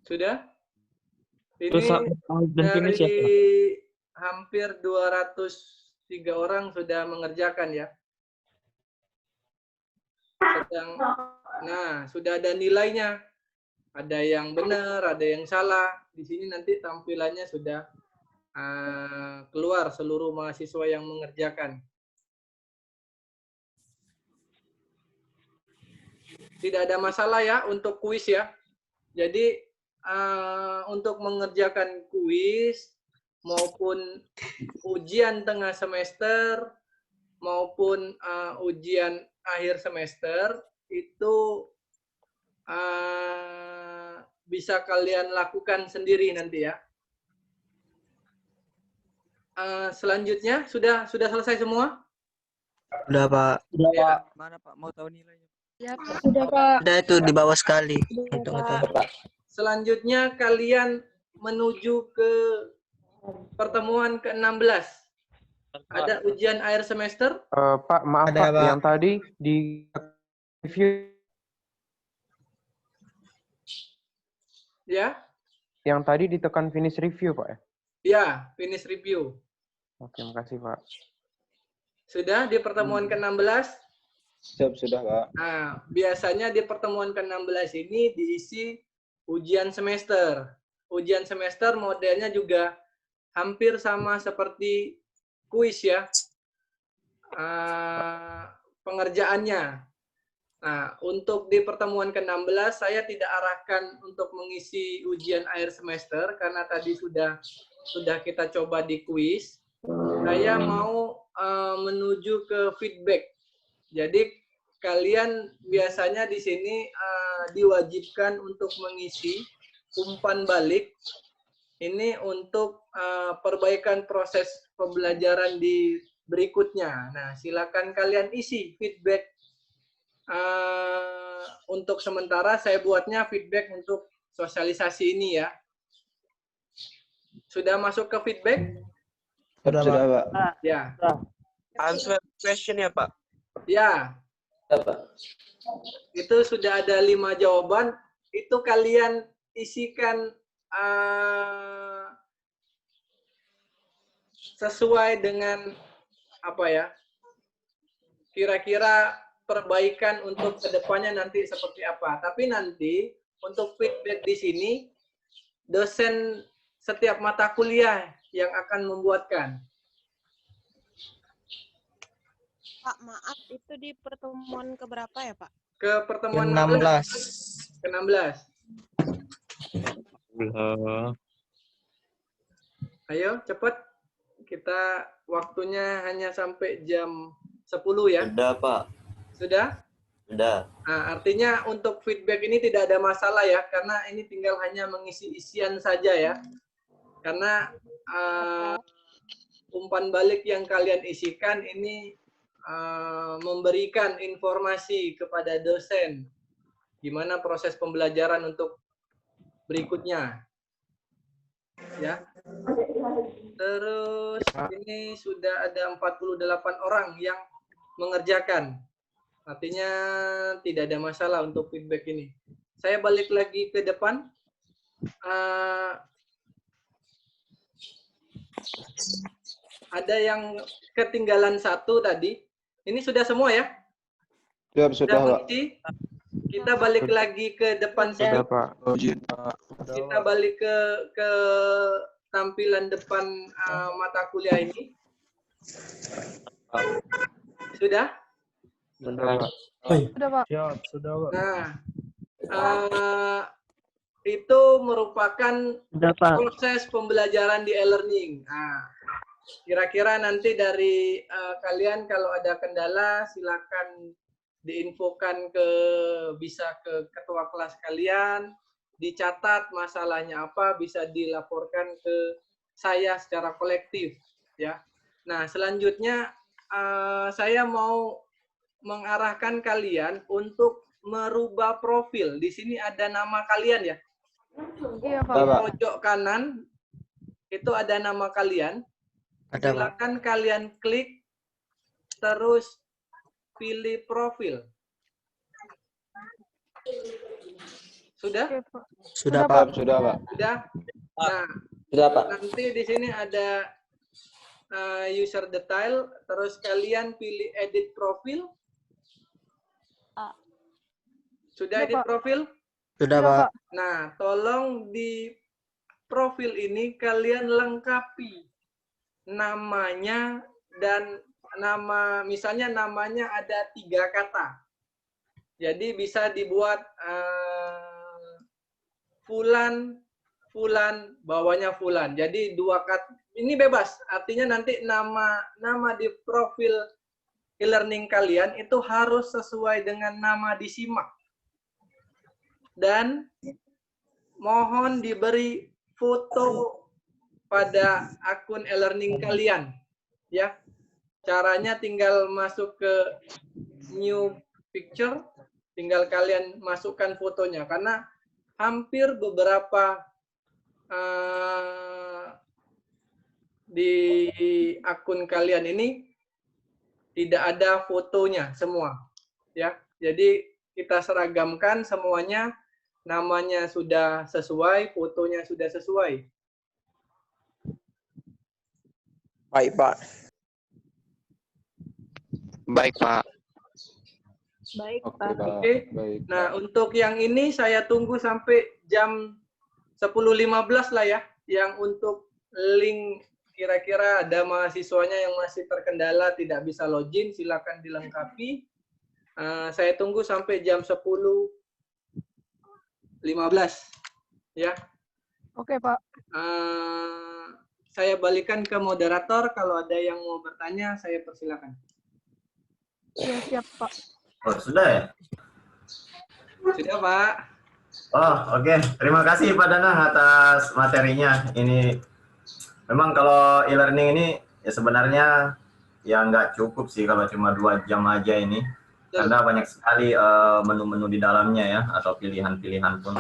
Sudah? Terus Ini dan finish ya, dari Pak? hampir 203 orang sudah mengerjakan ya. Nah, sudah ada nilainya. Ada yang benar, ada yang salah. Di sini nanti tampilannya sudah keluar seluruh mahasiswa yang mengerjakan. Tidak ada masalah ya untuk kuis ya. Jadi untuk mengerjakan kuis maupun ujian tengah semester maupun ujian akhir semester itu bisa kalian lakukan sendiri nanti ya. Selanjutnya sudah selesai semua? Sudah, Pak. Sudah, Pak. Mana, Pak? Mau tahu nilainya? Ya, Pak. Sudah, Pak. Sudah itu di bawah sekali. Selanjutnya kalian menuju ke pertemuan ke-16. Ada ujian akhir semester? Pak, maaf Ada, Pak, Pak. yang tadi di review, Ya? yang tadi ditekan finish review Pak ya? Ya, finish review. Oke, makasih Pak. Sudah di pertemuan ke-16? Sudah Pak. Nah, biasanya di pertemuan ke-16 ini diisi ujian semester. Ujian semester modelnya juga hampir sama seperti kuis ya. Pengerjaannya. Nah, untuk di pertemuan ke-16 saya tidak arahkan untuk mengisi ujian akhir semester karena tadi sudah kita coba di kuis. Saya mau menuju ke feedback. Jadi kalian biasanya di sini diwajibkan untuk mengisi umpan balik ini untuk perbaikan proses pembelajaran di berikutnya. Nah, silakan kalian isi feedback. Untuk sementara saya buatnya feedback untuk sosialisasi ini ya. Sudah masuk ke feedback? Sudah, Pak. Ya. Answer question ya, Pak? Ya. Itu sudah ada 5 jawaban. Itu kalian isikan sesuai dengan apa ya? Kira-kira perbaikan untuk kedepannya nanti seperti apa. Tapi nanti untuk feedback di sini dosen setiap mata kuliah yang akan membuatkan. Pak, maaf, itu di pertemuan keberapa ya, Pak? Ke pertemuan Ke-16. Ke-16. Ayo, cepat. Kita waktunya hanya sampai jam 10 ya. Sudah, Pak. Sudah? Sudah. Nah, artinya untuk feedback ini tidak ada masalah ya, karena ini tinggal hanya mengisi isian saja ya. Karena umpan balik yang kalian isikan ini memberikan informasi kepada dosen gimana proses pembelajaran untuk berikutnya. Ya. Terus ini sudah ada 48 orang yang mengerjakan. Artinya tidak ada masalah untuk feedback ini. Saya balik lagi ke depan. Ada yang ketinggalan satu tadi. Ini sudah semua ya? Sudah Pak. Kita balik lagi ke depan sini. Sudah Pak. Kita balik ke tampilan depan mata kuliah ini. Sudah? Sudah Pak. Sudah, Pak. Siap, sudah, Pak. Nah, itu merupakan proses pembelajaran di e-learning. Nah, kira-kira nanti dari kalian kalau ada kendala silakan diinfokan bisa ke ketua kelas kalian, dicatat masalahnya apa, bisa dilaporkan ke saya secara kolektif ya. Nah, selanjutnya saya mau mengarahkan kalian untuk merubah profil. Di sini ada nama kalian ya. Iya, Pak. Di pojok kanan itu ada nama kalian. Ada, Pak. Silakan kalian klik terus pilih profil. Sudah? Sudah, Pak. Sudah, Pak. Sudah? Nah, Sudah, Pak. nanti di sini ada user detail, terus kalian pilih edit profil. Sudah edit profil? Sudah, Pak. Nah, tolong di profil ini kalian lengkapi namanya dan misalnya namanya ada 3 kata. Jadi bisa dibuat Fulan, bawahnya Fulan. Jadi 2 kata. Ini bebas. Artinya nanti nama di profil e-learning kalian itu harus sesuai dengan nama di SIMAK. Dan mohon diberi foto pada akun e-learning kalian. Ya. Caranya tinggal masuk ke new picture, tinggal kalian masukkan fotonya. Karena hampir beberapa di akun kalian ini tidak ada fotonya semua, ya. Jadi kita seragamkan semuanya, namanya sudah sesuai, fotonya sudah sesuai. Baik, Pak. Baik, Pak. Baik, Oke, Pak. Pak. Oke. Baik. Nah, untuk yang ini saya tunggu sampai jam 10.15 lah ya, yang untuk link kira-kira ada mahasiswanya yang masih terkendala tidak bisa login, silakan dilengkapi. Saya tunggu sampai jam 10.15 ya. Oke, Pak. Saya balikan ke moderator, kalau ada yang mau bertanya saya persilakan. Ya, siap, Pak. Oh, sudah ya? Sudah, Pak. Oh, oke. Terima kasih Pak Danang atas materinya. Ini memang kalau e-learning ini ya sebenarnya ya nggak cukup sih kalau cuma 2 jam aja ini. Karena banyak sekali menu-menu di dalamnya ya, atau pilihan-pilihan pun.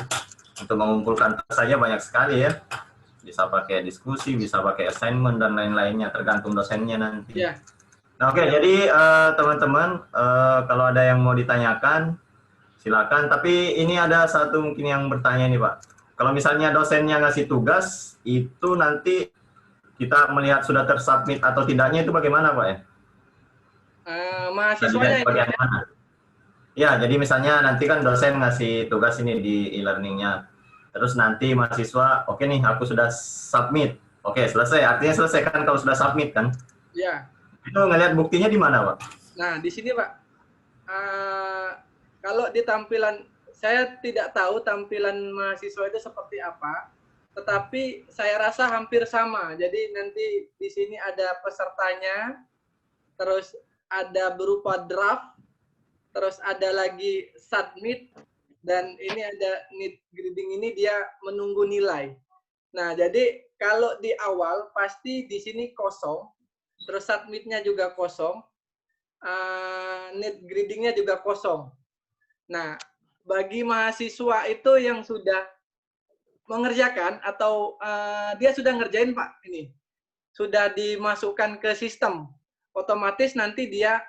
Untuk mengumpulkan saja banyak sekali ya. Bisa pakai diskusi, bisa pakai assignment, dan lain-lainnya, tergantung dosennya nanti. Ya. Nah, oke, jadi teman-teman, kalau ada yang mau ditanyakan, silakan. Tapi ini ada satu mungkin yang bertanya nih, Pak. Kalau misalnya dosennya ngasih tugas, itu nanti kita melihat sudah tersubmit atau tidaknya itu bagaimana, Pak ya? Mahasiswanya bagian mana? Ya, jadi misalnya nanti kan dosen ngasih tugas ini di e-learningnya. Terus nanti mahasiswa, oke nih, aku sudah submit. Oke, selesai. Artinya selesai kan kalau sudah submit kan? Ya. Itu ngelihat buktinya di mana, Pak? Nah, di sini, Pak. Kalau di tampilan, saya tidak tahu tampilan mahasiswa itu seperti apa, tetapi saya rasa hampir sama. Jadi nanti di sini ada pesertanya, terus ada berupa draft, terus ada lagi submit, dan ini ada need grading, ini dia menunggu nilai. Nah, jadi kalau di awal pasti di sini kosong, terus submitnya juga kosong, need gradingnya juga kosong. Nah, bagi mahasiswa itu yang sudah mengerjakan atau dia sudah ngerjain, Pak, ini sudah dimasukkan ke sistem, otomatis nanti dia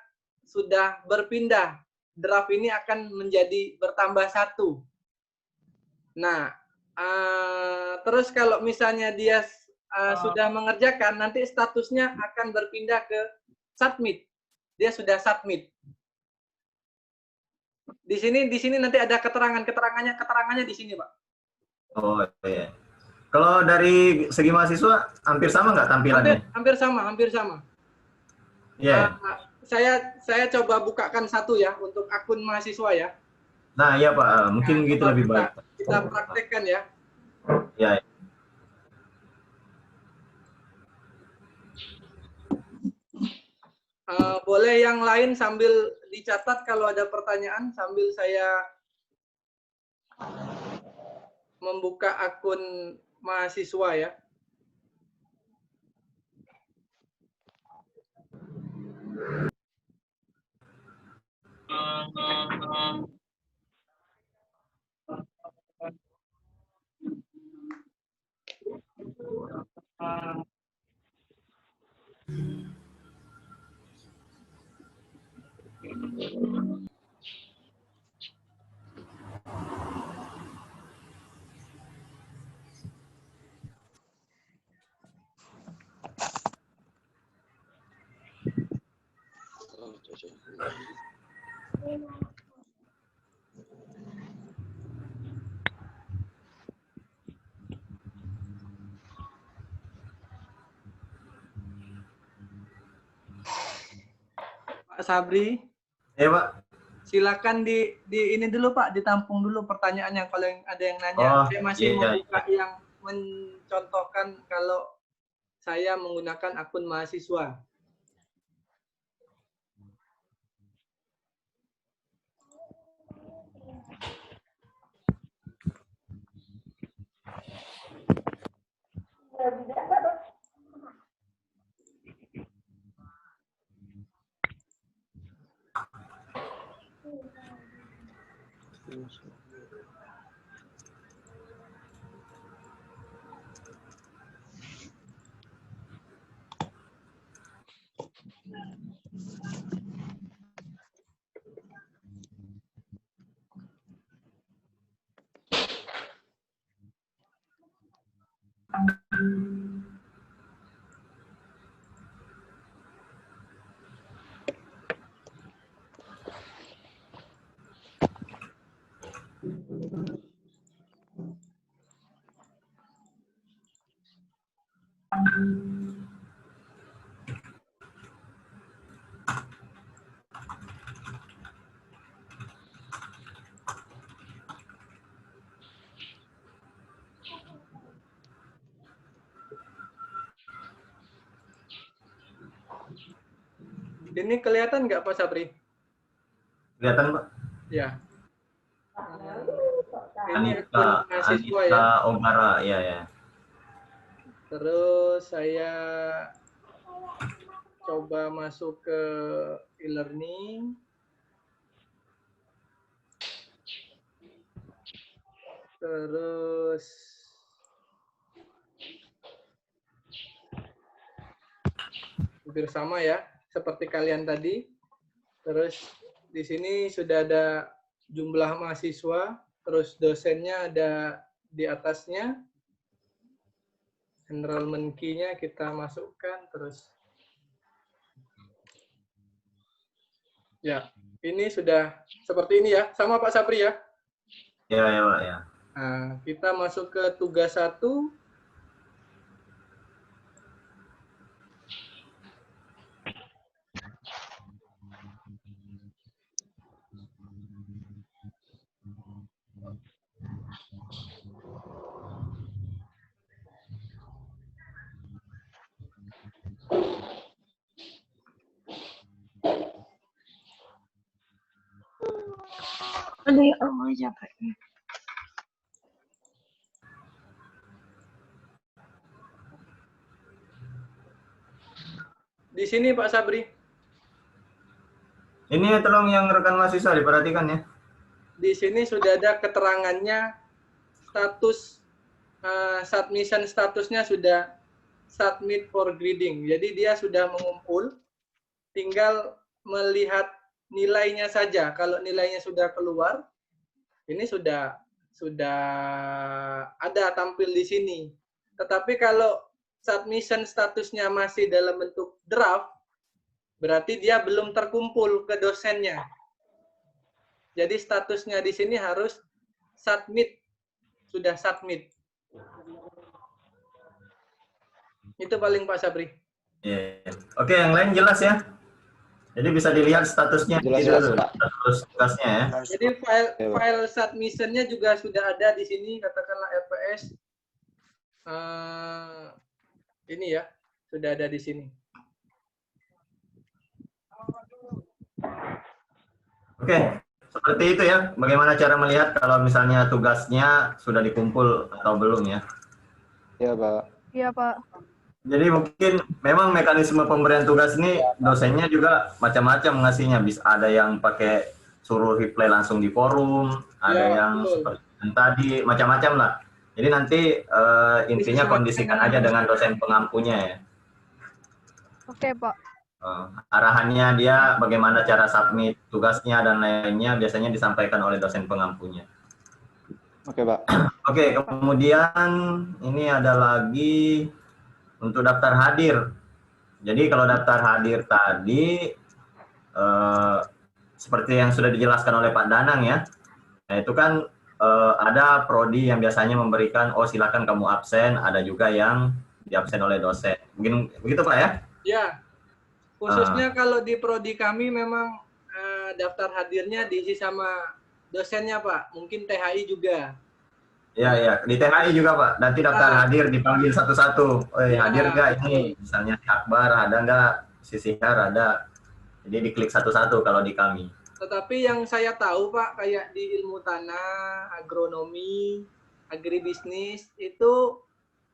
sudah berpindah, draft ini akan menjadi bertambah 1. Nah, terus kalau misalnya dia sudah mengerjakan, nanti statusnya akan berpindah ke submit. Dia sudah submit. Di sini nanti ada keterangannya di sini, Pak. Oh iya. Kalau dari segi mahasiswa hampir sama nggak tampilannya? Hampir sama. Iya. Saya coba bukakan satu ya untuk akun mahasiswa ya. Nah, iya Pak, mungkin begitu lebih baik. Kita praktekkan ya. Ya. Boleh yang lain sambil dicatat kalau ada pertanyaan sambil saya membuka akun mahasiswa ya. Pak Sabri. Ya, Pak. Silakan di ini dulu Pak, ditampung dulu pertanyaannya kalau ada yang nanya. Oh, Saya masih mau iya. buka yang mencontohkan kalau saya menggunakan akun mahasiswa. Ini kelihatan nggak Pak Sabri? Kelihatan, Pak. Ya. Ini akun Anita mahasiswa ya. Ogara, ya ya. Terus saya coba masuk ke e-learning. Terus hampir sama ya, seperti kalian tadi. Terus di sini sudah ada jumlah mahasiswa, terus dosennya ada di atasnya. Enrollment key-nya kita masukkan, terus ya, ini sudah seperti ini ya, sama Pak Sabri ya. Ya ya Pak ya. Nah, kita masuk ke tugas 1. Aduh ya Allah, capeknya. Di sini Pak Sabri. Ini tolong yang rekan mahasiswa diperhatikan ya. Di sini sudah ada keterangannya, status submission statusnya sudah submit for grading. Jadi dia sudah mengumpul, tinggal melihat nilainya saja. Kalau nilainya sudah keluar, ini sudah ada tampil di sini. Tetapi kalau submission statusnya masih dalam bentuk draft, berarti dia belum terkumpul ke dosennya. Jadi statusnya di sini harus submit, sudah submit. Itu paling Pak Sabri. Iya. Oke, yang lain jelas ya. Jadi bisa dilihat statusnya, Jelas, Pak. status tugasnya ya. Jadi file submission-nya juga sudah ada di sini, katakanlah RPS. Ini ya, sudah ada di sini. Oke, seperti itu ya. Bagaimana cara melihat kalau misalnya tugasnya sudah dikumpul atau belum ya? Iya, Pak. Iya, Pak. Jadi mungkin memang mekanisme pemberian tugas ini dosennya juga macam-macam ngasihnya. Bisa ada yang pakai suruh reply langsung di forum, ada yang seperti yang tadi, macam-macam lah. Jadi nanti intinya kondisikan aja dengan dosen pengampunya ya. Oke, Pak. Arahannya dia bagaimana cara submit tugasnya dan lainnya biasanya disampaikan oleh dosen pengampunya. Oke, Pak. Oke, kemudian ini ada lagi untuk daftar hadir. Jadi kalau daftar hadir tadi seperti yang sudah dijelaskan oleh Pak Danang ya. Nah, itu kan ada prodi yang biasanya memberikan, oh silakan kamu absen, ada juga yang diabsen oleh dosen. Mungkin begitu Pak ya? Ya, khususnya kalau di prodi kami memang daftar hadirnya diisi sama dosennya Pak, mungkin THI juga. Iya, iya. Di THI juga Pak, nanti daftar hadir dipanggil satu-satu. Oh, hadir nggak ini? Misalnya si Akbar ada nggak? Si Sihar ada. Jadi diklik satu-satu kalau di kami. Tetapi yang saya tahu Pak, kayak di ilmu tanah, agronomi, agribisnis, itu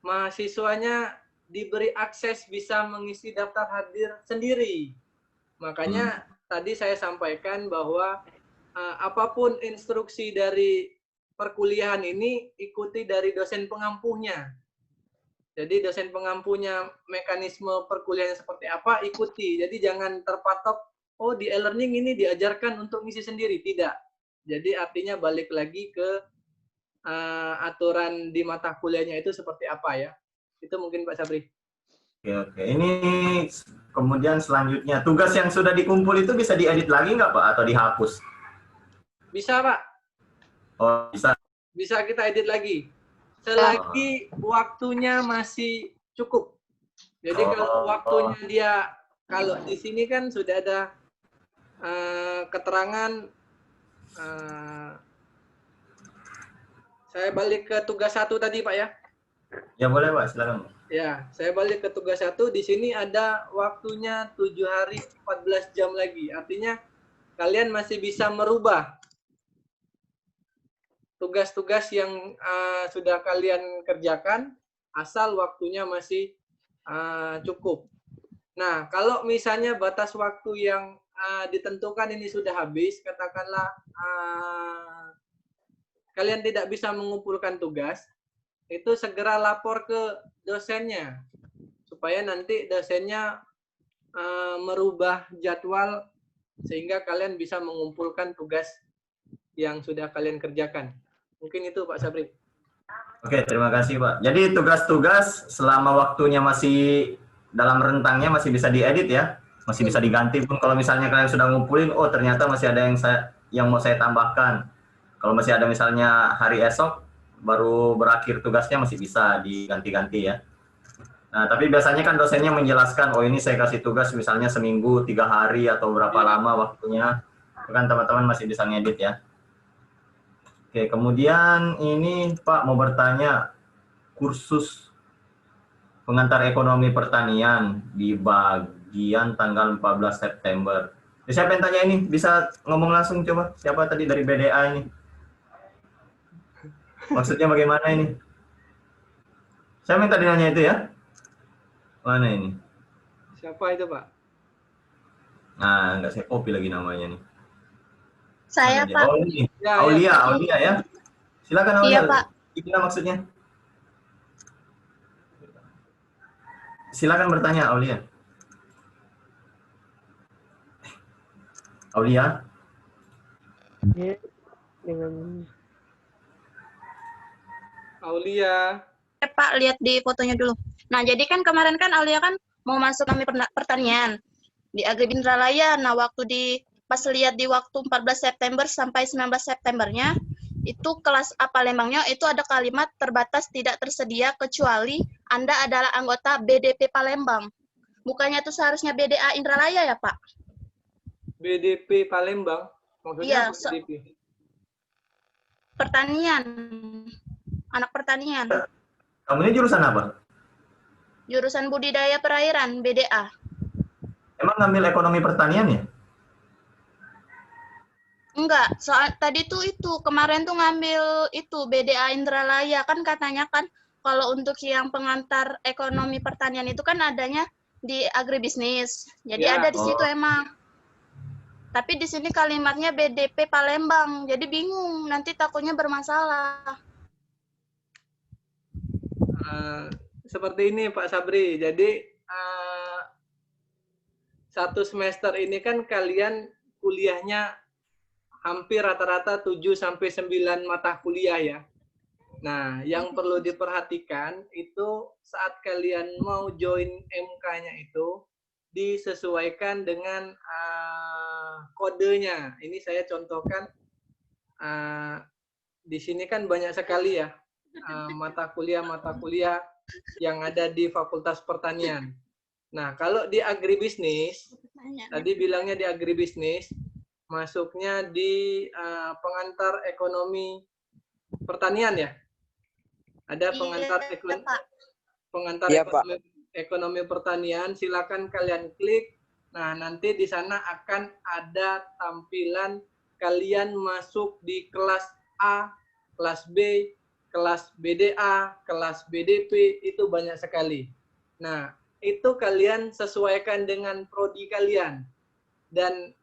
mahasiswanya diberi akses bisa mengisi daftar hadir sendiri. Makanya tadi saya sampaikan bahwa apapun instruksi dari perkuliahan ini ikuti dari dosen pengampuhnya. Jadi dosen pengampuhnya mekanisme perkuliahan seperti apa, ikuti. Jadi jangan terpatok, oh di e-learning ini diajarkan untuk ngisi sendiri. Tidak. Jadi artinya balik lagi ke aturan di mata kuliahnya itu seperti apa ya. Itu mungkin Pak Sabri. Oke. Ini kemudian selanjutnya, tugas yang sudah dikumpul itu bisa diedit lagi nggak Pak? Atau dihapus? Bisa Pak. Oh, bisa. Bisa kita edit lagi. Selagi waktunya masih cukup. Jadi kalau waktunya dia, kalau di sini kan sudah ada keterangan, saya balik ke tugas 1 tadi Pak ya. Ya boleh Pak, silakan. Ya, saya balik ke tugas 1. Di sini ada waktunya 7 hari 14 jam lagi. Artinya kalian masih bisa merubah tugas-tugas yang sudah kalian kerjakan, asal waktunya masih cukup. Nah, kalau misalnya batas waktu yang ditentukan ini sudah habis, katakanlah kalian tidak bisa mengumpulkan tugas, itu segera lapor ke dosennya, supaya nanti dosennya merubah jadwal sehingga kalian bisa mengumpulkan tugas yang sudah kalian kerjakan. Mungkin itu Pak Sabri. Oke, terima kasih Pak. Jadi tugas-tugas selama waktunya masih dalam rentangnya masih bisa diedit ya, masih bisa diganti pun kalau misalnya kalian sudah ngumpulin, oh ternyata masih ada yang mau saya tambahkan. Kalau masih ada misalnya hari esok baru berakhir tugasnya masih bisa diganti-ganti ya. Nah, tapi biasanya kan dosennya menjelaskan, oh ini saya kasih tugas misalnya seminggu, 3 hari atau berapa lama waktunya, kan teman-teman masih bisa ngedit ya. Oke, kemudian ini Pak mau bertanya, kursus pengantar ekonomi pertanian di bagian tanggal 14 September. Siapa yang tanya ini? Bisa ngomong langsung coba. Siapa tadi dari BDA ini? Maksudnya bagaimana ini? Saya minta dinanya itu ya. Mana ini? Siapa itu Pak? Nah, nggak saya copy lagi namanya nih. Saya Pak. Oh ini, Aulia ya. Silakan Aulia. Iya Pak. Gimana maksudnya? Silakan bertanya Aulia. Aulia. Dengan Aulia. Pak, lihat di fotonya dulu. Nah, jadi kan kemarin kan Aulia kan mau masuk kami pertanian di Agri Indralaya. Nah, waktu pas lihat di waktu 14 September sampai 19 Septembernya, itu kelas A Palembangnya itu ada kalimat terbatas tidak tersedia kecuali Anda adalah anggota BDP Palembang. Bukannya itu seharusnya BDA Indralaya ya, Pak? BDP Palembang? Maksudnya Iya, BDP? Pertanian. Anak pertanian. Kamu ini jurusan apa? Jurusan budidaya perairan, BDA. Emang ngambil ekonomi pertanian ya? Enggak, soal tadi tuh kemarin tuh ngambil itu BDA Indralaya kan katanya kan kalau untuk yang pengantar ekonomi pertanian itu kan adanya di agribisnis. Jadi Ya. ada di situ emang. Tapi di sini kalimatnya BDP Palembang. Jadi bingung, nanti takutnya bermasalah. Seperti ini Pak Sabri. Jadi satu semester ini kan kalian kuliahnya hampir rata-rata 7-9 mata kuliah ya. Nah, yang perlu diperhatikan itu saat kalian mau join MK-nya itu, disesuaikan dengan kodenya. Ini saya contohkan. Di sini kan banyak sekali ya mata kuliah yang ada di Fakultas Pertanian. Nah, kalau di agribisnis, tadi bilangnya di agribisnis, masuknya di pengantar ekonomi pertanian ya? Ada pengantar ekonomi pertanian, silakan kalian klik. Nah, nanti di sana akan ada tampilan kalian masuk di kelas A, kelas B, kelas BDA, kelas BDP, itu banyak sekali. Nah, itu kalian sesuaikan dengan prodi kalian. Dan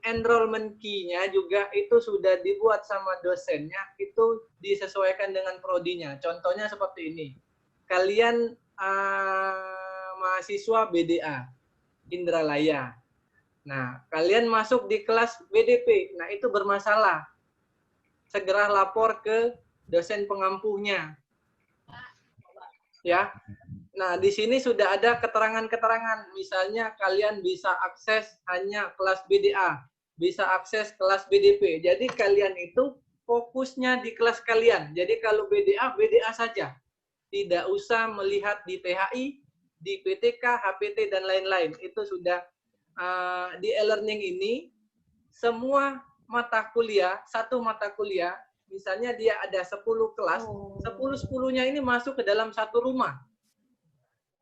enrollment key-nya juga itu sudah dibuat sama dosennya, itu disesuaikan dengan prodinya. Contohnya seperti ini. Kalian mahasiswa BDA, Indralaya. Nah, kalian masuk di kelas BDP. Nah, itu bermasalah. Segera lapor ke dosen pengampuhnya. Ya. Nah, di sini sudah ada keterangan-keterangan. Misalnya kalian bisa akses hanya kelas BDA, bisa akses kelas BDP. Jadi kalian itu fokusnya di kelas kalian. Jadi kalau BDA, BDA saja. Tidak usah melihat di THI, di PTK, HPT, dan lain-lain. Itu sudah di e-learning ini, semua mata kuliah, satu mata kuliah, misalnya dia ada 10 kelas, 10-10-nya ini masuk ke dalam satu rumah.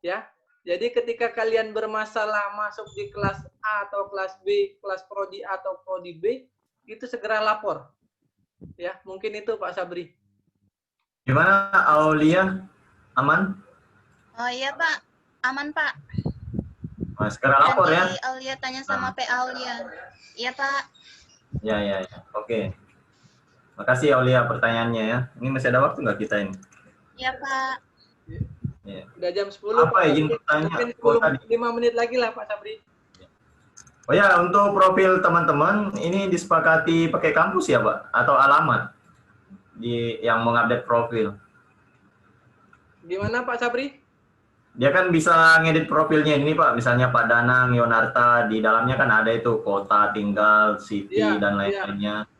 Ya, jadi ketika kalian bermasalah masuk di kelas A atau kelas B, kelas prodi A atau prodi B, itu segera lapor. Ya, mungkin itu Pak Sabri. Gimana Aulia? Aman? Oh iya Pak, aman Pak. Nah, segera lapor ya. Nanti Aulia tanya sama PA Aulia. Iya Pak. Ya. Oke. Makasih Aulia pertanyaannya ya. Ini masih ada waktu nggak kita ini? Iya Pak. Ya. Udah jam 10. Apa izin bertanya? Mungkin 5 menit lagi lah Pak Sabri. Oh ya, untuk profil teman-teman ini disepakati pakai kampus ya Pak? Atau alamat yang mengupdate profil? Gimana Pak Sabri? Dia kan bisa ngedit profilnya ini Pak, misalnya Pak Danang, Yonarta, di dalamnya kan ada itu kota, tinggal, city, dan lain-lainnya.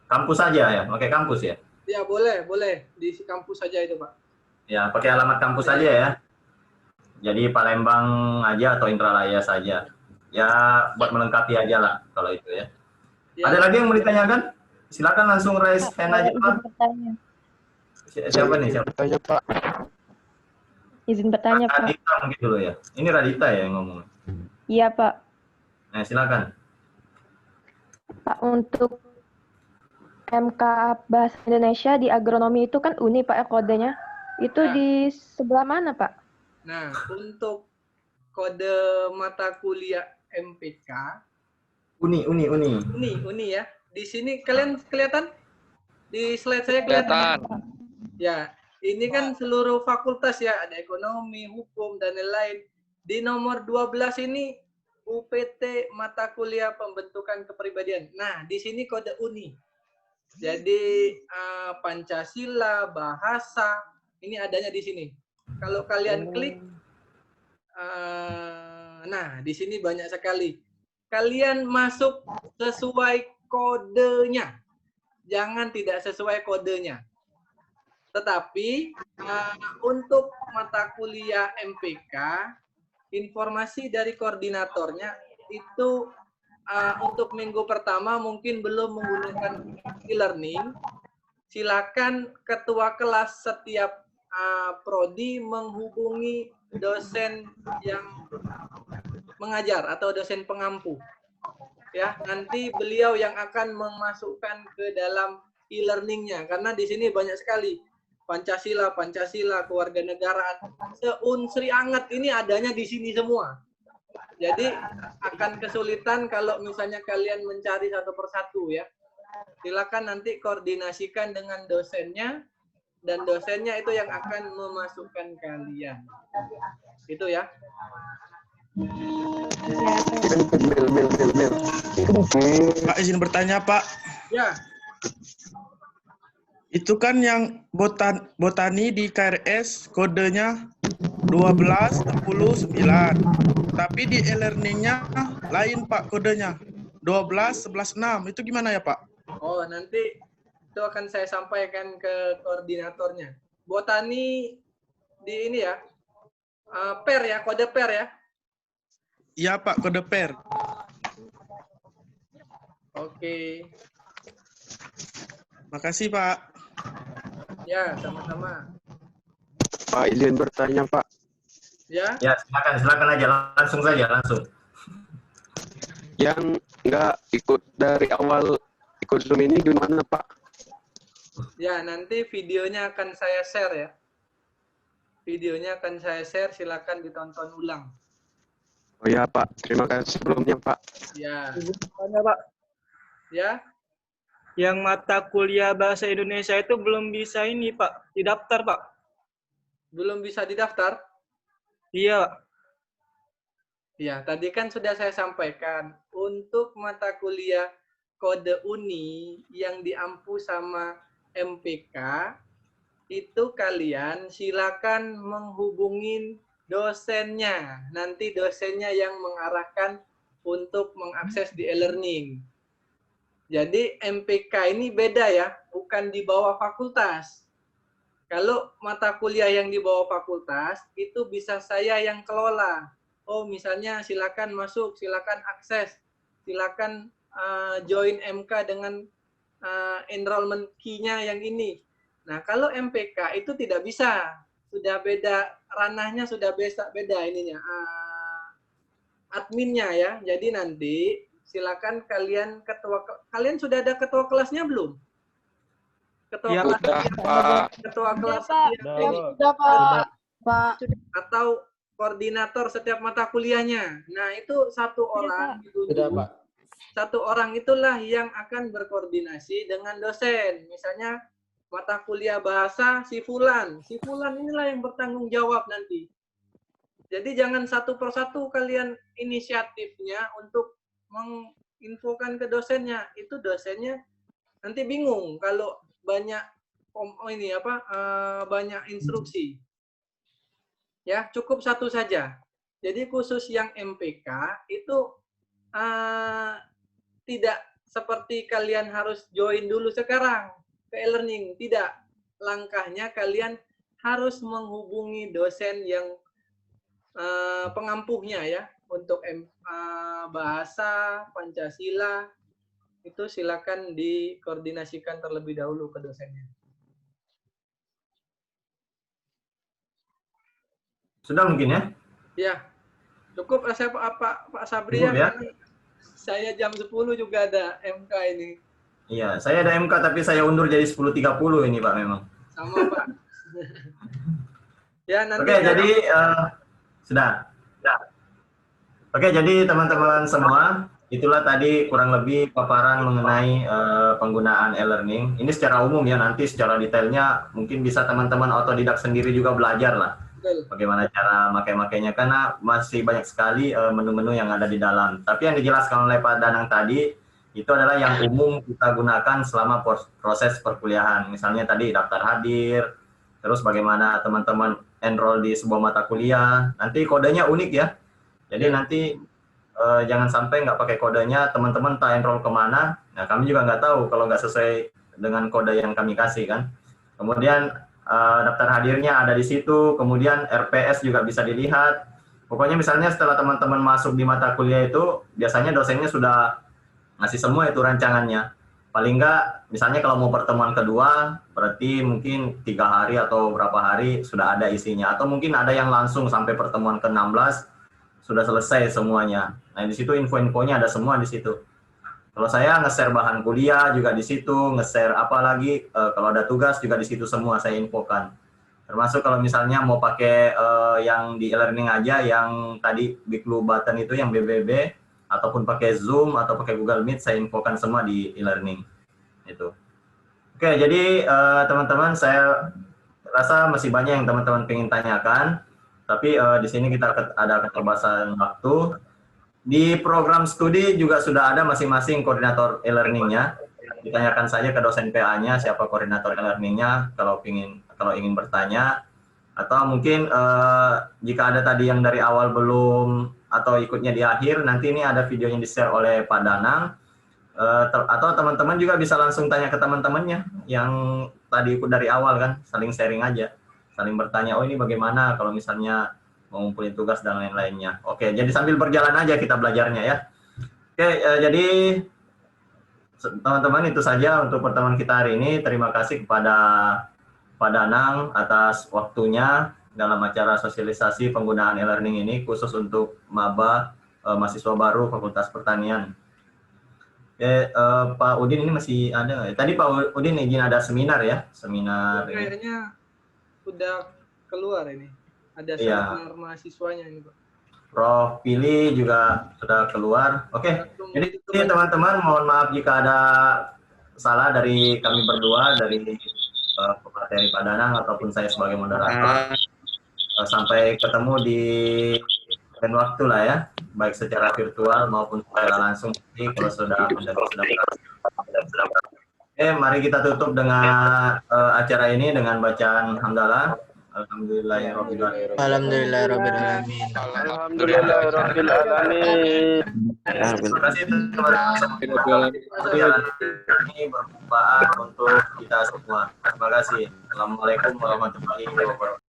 Kampus saja ya, pakai kampus ya? Ya boleh, di kampus saja itu Pak. Ya, pakai alamat kampus saja ya. Jadi Palembang aja atau Indralaya saja. Ya, buat melengkapi aja lah kalau itu ya. Ada lagi yang mau ditanyakan? Silakan langsung raise hand aja Pak. Siapa nih? Siapa? Tanya Pak. Izin bertanya Pak. Radita mungkin dulu ya. Ini Radita ya yang ngomong. Iya Pak. Nah, silakan. Pak, untuk MK Bahasa Indonesia di agronomi itu kan UNI Pak ya kodenya. Itu di sebelah mana Pak? Nah, untuk kode mata kuliah MPK. Uni ya. Di sini kalian kelihatan? Di slide saya kelihatan. Ya, ini kan seluruh fakultas ya, ada ekonomi, hukum, dan lain-lain. Di nomor 12 ini UPT mata kuliah pembentukan kepribadian. Nah, di sini kode UNI. Jadi Pancasila, bahasa, ini adanya di sini. Kalau kalian klik, nah di sini banyak sekali. Kalian masuk sesuai kodenya. Jangan tidak sesuai kodenya. Tetapi untuk mata kuliah MPK, informasi dari koordinatornya itu untuk minggu pertama mungkin belum menggunakan e-learning. Silakan ketua kelas setiap prodi menghubungi dosen yang mengajar atau dosen pengampu. Ya, nanti beliau yang akan memasukkan ke dalam e-learningnya karena di sini banyak sekali. Pancasila, kewarganegaraan, seunsri anget ini adanya di sini semua. Jadi akan kesulitan kalau misalnya kalian mencari satu persatu ya. Silakan nanti koordinasikan dengan dosennya dan dosennya itu yang akan memasukkan kalian. Itu ya. Pak izin bertanya Pak. Ya. Itu kan yang botani di KRS kodenya 12, 10, 9. Tapi di e-learning-nya lain Pak kodenya. 12, 11, 6. Itu gimana ya Pak? Oh, nanti itu akan saya sampaikan ke koordinatornya. Botani di ini ya, pair ya, kode pair ya. Iya Pak, kode pair. Oke. Makasih Pak. Ya, sama-sama. Pak, izin bertanya Pak. Ya. Ya, silakan aja, langsung saja, langsung. Yang nggak ikut dari awal ikut Zoom ini gimana Pak? Ya, nanti videonya akan saya share ya. Videonya akan saya share, silakan ditonton ulang. Oh ya Pak, terima kasih sebelumnya Pak. Ya. Tanya Pak, Ya. yang mata kuliah bahasa Indonesia itu belum bisa ini Pak, didaftar Pak. Belum bisa didaftar? Iya Pak. Ya, tadi kan sudah saya sampaikan, untuk mata kuliah kode uni yang diampu sama MPK, itu kalian silakan menghubungin dosennya. Nanti dosennya yang mengarahkan untuk mengakses di e-learning. Jadi MPK ini beda ya, bukan di bawah fakultas. Kalau mata kuliah yang di bawah fakultas, itu bisa saya yang kelola. Oh, misalnya silakan masuk, silakan akses, silakan join MK dengan enrollment key-nya yang ini. Nah, kalau MPK itu tidak bisa, sudah beda ranahnya, sudah beda ininya, adminnya ya. Jadi nanti silakan kalian kalian sudah ada ketua kelasnya belum? Ketua Ya, kelas udah, Pak. ketua kelas Sudah, Pak. atau koordinator setiap mata kuliahnya. Nah, itu satu orang ditunjuk. Sudah, Pak. Satu orang itulah yang akan berkoordinasi dengan dosen. Misalnya mata kuliah bahasa si Fulan inilah yang bertanggung jawab nanti. Jadi jangan satu persatu kalian inisiatifnya untuk menginfokan ke dosennya. Itu dosennya nanti bingung kalau banyak banyak instruksi. Ya, cukup satu saja. Jadi khusus yang MPK itu tidak seperti kalian harus join dulu sekarang ke e-learning. Tidak. Langkahnya kalian harus menghubungi dosen yang pengampuhnya ya. Untuk bahasa, Pancasila, itu silakan dikoordinasikan terlebih dahulu ke dosennya. Sudah mungkin ya? Ya, cukup saya Pak Sabri ya, ya? karena saya jam 10 juga ada MK ini. Iya, saya ada MK tapi saya undur jadi 10.30 ini Pak memang. Sama Pak. Ya, nanti Oke, jadi sudah. Oke, jadi teman-teman semua, itulah tadi kurang lebih paparan mengenai penggunaan e-learning. Ini secara umum ya, nanti secara detailnya mungkin bisa teman-teman otodidak sendiri juga belajar lah. Bagaimana cara makainya, karena masih banyak sekali menu-menu yang ada di dalam. Tapi yang dijelaskan oleh Pak Danang tadi, itu adalah yang umum kita gunakan selama proses perkuliahan. Misalnya tadi daftar hadir, terus bagaimana teman-teman enroll di sebuah mata kuliah. Nanti kodenya unik ya. Jadi nanti jangan sampai nggak pakai kodenya, teman-teman tak enroll kemana. Nah, kami juga nggak tahu kalau nggak sesuai dengan kode yang kami kasih kan. Kemudian daftar hadirnya ada di situ, kemudian RPS juga bisa dilihat. Pokoknya misalnya setelah teman-teman masuk di mata kuliah itu, biasanya dosennya sudah ngasih semua itu rancangannya. Paling nggak, misalnya kalau mau pertemuan kedua, berarti mungkin 3 hari atau berapa hari sudah ada isinya. Atau mungkin ada yang langsung sampai pertemuan ke-16, sudah selesai semuanya. Nah, di situ info-infonya ada semua di situ. Kalau saya nge-share bahan kuliah juga di situ, nge-share apa lagi, kalau ada tugas juga di situ semua saya infokan. Termasuk kalau misalnya mau pakai yang di e-learning aja, yang tadi Big Blue Button itu, yang BBB, ataupun pakai Zoom atau pakai Google Meet, saya infokan semua di e-learning. Itu. Oke, jadi teman-teman, saya rasa masih banyak yang teman-teman ingin tanyakan, tapi di sini kita ada keterbatasan waktu. Di program studi juga sudah ada masing-masing koordinator e-learning-nya. Ditanyakan saja ke dosen PA-nya siapa koordinator e-learning-nya kalau ingin bertanya. Atau mungkin jika ada tadi yang dari awal belum atau ikutnya di akhir, nanti ini ada videonya di-share oleh Pak Danang. Atau teman-teman juga bisa langsung tanya ke teman-temannya yang tadi ikut dari awal kan, saling sharing aja, saling bertanya, oh ini bagaimana kalau misalnya mau ngumpulin tugas dan lain-lainnya. Oke, jadi sambil berjalan aja kita belajarnya ya. Oke, jadi teman-teman itu saja untuk pertemuan kita hari ini. Terima kasih kepada Pak Danang atas waktunya dalam acara sosialisasi penggunaan e-learning ini khusus untuk maba mahasiswa baru Fakultas Pertanian. Pak Udin ini masih ada nggak ya? Tadi Pak Udin izin ada seminar ya, seminar. Kayaknya udah keluar ini. Ada Iya. seminar mahasiswanya ini, Pak. Prof. Pili juga sudah keluar. Oke, jadi teman-teman mohon maaf jika ada salah dari kami berdua, dari pemateri Pak Danang ataupun saya sebagai moderator. Sampai ketemu di lain waktu lah ya, baik secara virtual maupun secara langsung. Jadi kalau sudah mari kita tutup dengan acara ini dengan bacaan hamdalah. Alhamdulillahirrahmanirrahim. Alhamdulillahirrahmanirrahim. Alhamdulillahirrahmanirrahim. Terima kasih teman-teman. Ini bermanfaat untuk kita semua. Terima kasih. Assalamualaikum warahmatullahi wabarakatuh.